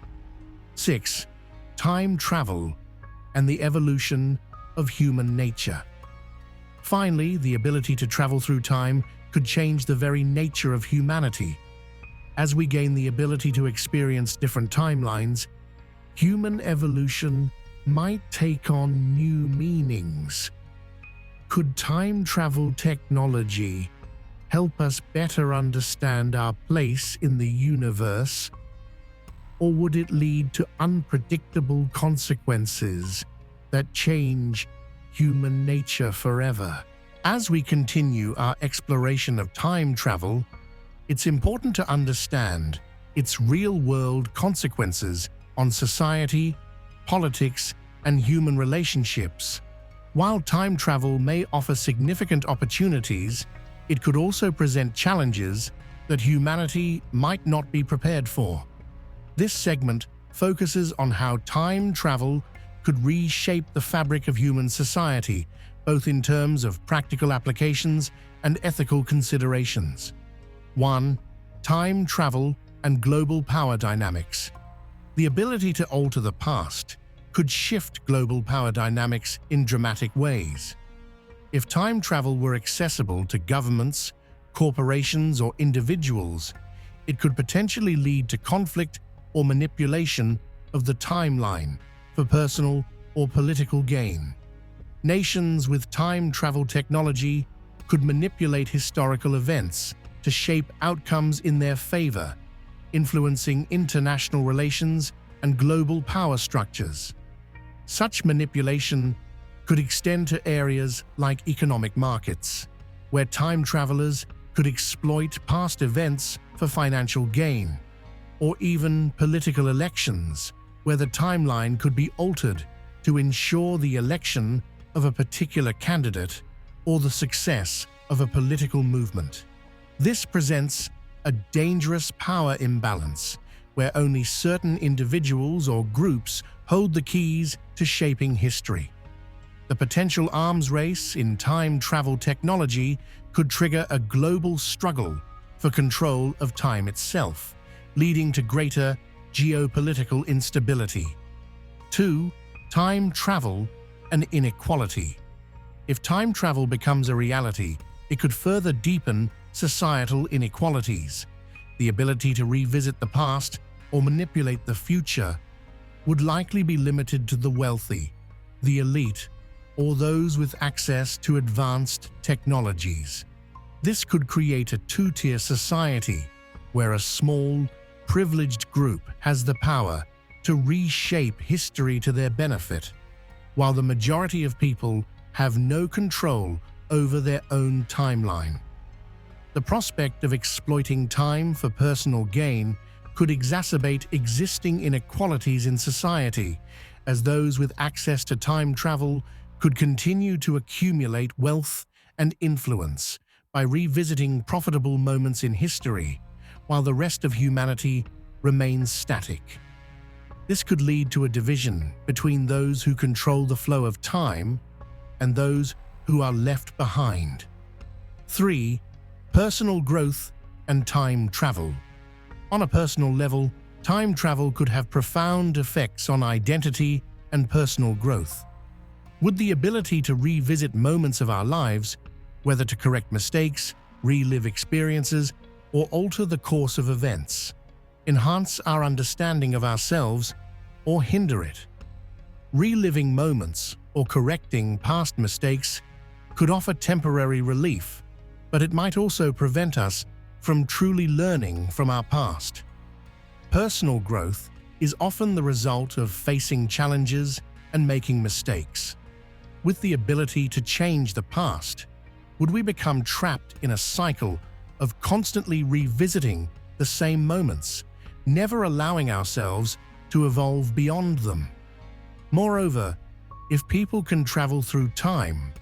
[SPEAKER 1] 6. Time travel and the evolution of human nature. Finally, the ability to travel through time could change the very nature of humanity. As we gain the ability to experience different timelines, human evolution might take on new meanings. Could time travel technology help us better understand our place in the universe, or would it lead to unpredictable consequences that change human nature forever? As we continue our exploration of time travel, it's important to understand its real-world consequences on society, politics, and human relationships. While time travel may offer significant opportunities, it could also present challenges that humanity might not be prepared for. This segment focuses on how time travel could reshape the fabric of human society, both in terms of practical applications and ethical considerations. 1. Time travel and global power dynamics. The ability to alter the past could shift global power dynamics in dramatic ways. If time travel were accessible to governments, corporations, or individuals, it could potentially lead to conflict or manipulation of the timeline for personal or political gain. Nations with time travel technology could manipulate historical events to shape outcomes in their favor, influencing international relations and global power structures. Such manipulation could extend to areas like economic markets, where time travelers could exploit past events for financial gain, or even political elections, where the timeline could be altered to ensure the election of a particular candidate or the success of a political movement. This presents a dangerous power imbalance, where only certain individuals or groups hold the keys to shaping history. The potential arms race in time travel technology could trigger a global struggle for control of time itself, leading to greater geopolitical instability. 2. Time travel and inequality. If time travel becomes a reality, it could further deepen societal inequalities. The ability to revisit the past or manipulate the future would likely be limited to the wealthy, the elite, or those with access to advanced technologies. This could create a two-tier society where a small, privileged group has the power to reshape history to their benefit, while the majority of people have no control over their own timeline. The prospect of exploiting time for personal gain could exacerbate existing inequalities in society, as those with access to time travel could continue to accumulate wealth and influence by revisiting profitable moments in history, while the rest of humanity remains static. This could lead to a division between those who control the flow of time and those who are left behind. 3. Personal growth and time travel. On a personal level, time travel could have profound effects on identity and personal growth. Would the ability to revisit moments of our lives, whether to correct mistakes, relive experiences, or alter the course of events, enhance our understanding of ourselves or hinder it? Reliving moments or correcting past mistakes could offer temporary relief, but it might also prevent us from truly learning from our past. Personal growth is often the result of facing challenges and making mistakes. With the ability to change the past, would we become trapped in a cycle of constantly revisiting the same moments, never allowing ourselves to evolve beyond them? Moreover, if people can travel through time,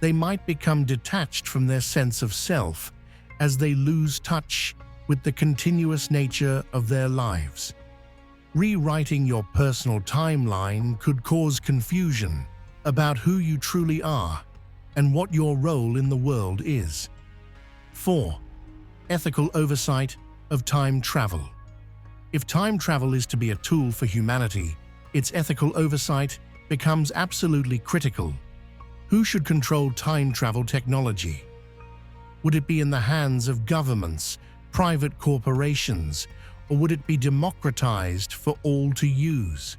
[SPEAKER 1] they might become detached from their sense of self as they lose touch with the continuous nature of their lives. Rewriting your personal timeline could cause confusion about who you truly are and what your role in the world is. 4. Ethical oversight of time travel. If time travel is to be a tool for humanity, its ethical oversight becomes absolutely critical. Who should control time travel technology? Would it be in the hands of governments, private corporations, or would it be democratized for all to use?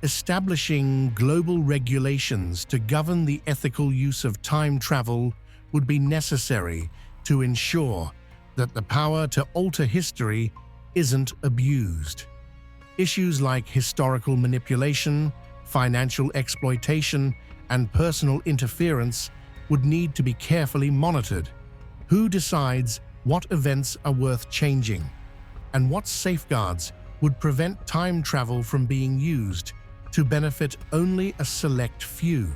[SPEAKER 1] Establishing global regulations to govern the ethical use of time travel would be necessary to ensure that the power to alter history isn't abused. Issues like historical manipulation, financial exploitation, and personal interference would need to be carefully monitored. Who decides what events are worth changing? And what safeguards would prevent time travel from being used to benefit only a select few?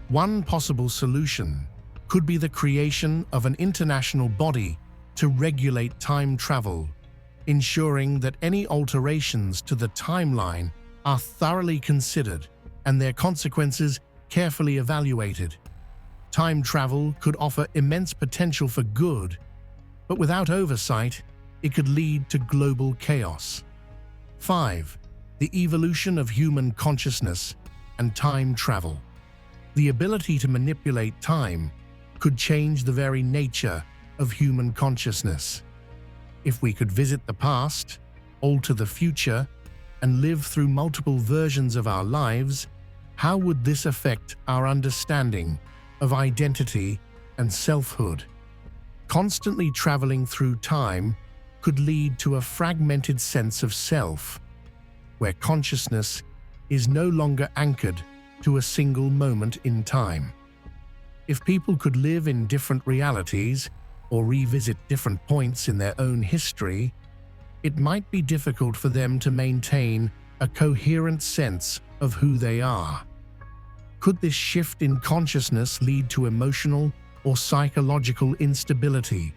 [SPEAKER 1] One possible solution could be the creation of an international body to regulate time travel, ensuring that any alterations to the timeline are thoroughly considered and their consequences carefully evaluated. Time travel could offer immense potential for good, but without oversight, it could lead to global chaos. 5. The evolution of human consciousness and time travel. The ability to manipulate time could change the very nature of human consciousness. If we could visit the past, alter the future, and live through multiple versions of our lives, how would this affect our understanding of identity and selfhood? Constantly traveling through time could lead to a fragmented sense of self, where consciousness is no longer anchored to a single moment in time. If people could live in different realities or revisit different points in their own history, it might be difficult for them to maintain a coherent sense of who they are. Could this shift in consciousness lead to emotional or psychological instability?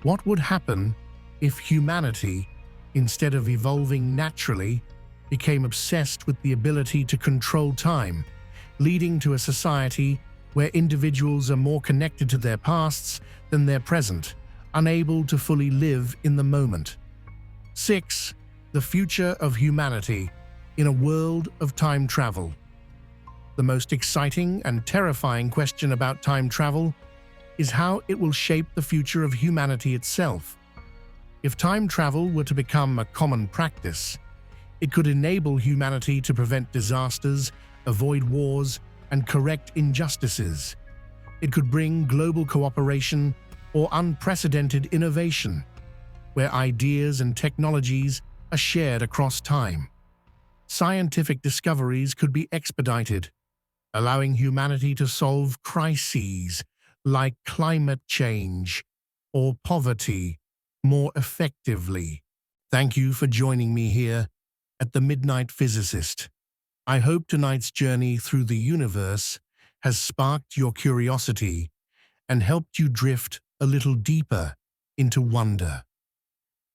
[SPEAKER 1] What would happen if humanity, instead of evolving naturally, became obsessed with the ability to control time, leading to a society where individuals are more connected to their pasts than their present, unable to fully live in the moment? 6. The future of humanity in a world of time travel. The most exciting and terrifying question about time travel is how it will shape the future of humanity itself. If time travel were to become a common practice, it could enable humanity to prevent disasters, avoid wars, and correct injustices. It could bring global cooperation or unprecedented innovation, where ideas and technologies are shared across time. Scientific discoveries could be expedited, allowing humanity to solve crises like climate change or poverty more effectively. Thank you for joining me here at the Midnight Physicist. I hope tonight's journey through the universe has sparked your curiosity and helped you drift a little deeper into wonder.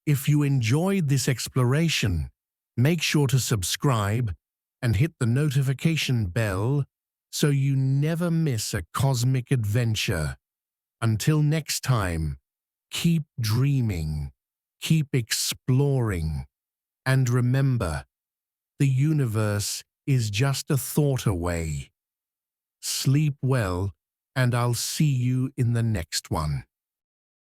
[SPEAKER 1] If you enjoyed this exploration, make sure to subscribe and hit the notification bell so you never miss a cosmic adventure. Until next time, keep dreaming, keep exploring, and remember, the universe is just a thought away. Sleep well, and I'll see you in the next one.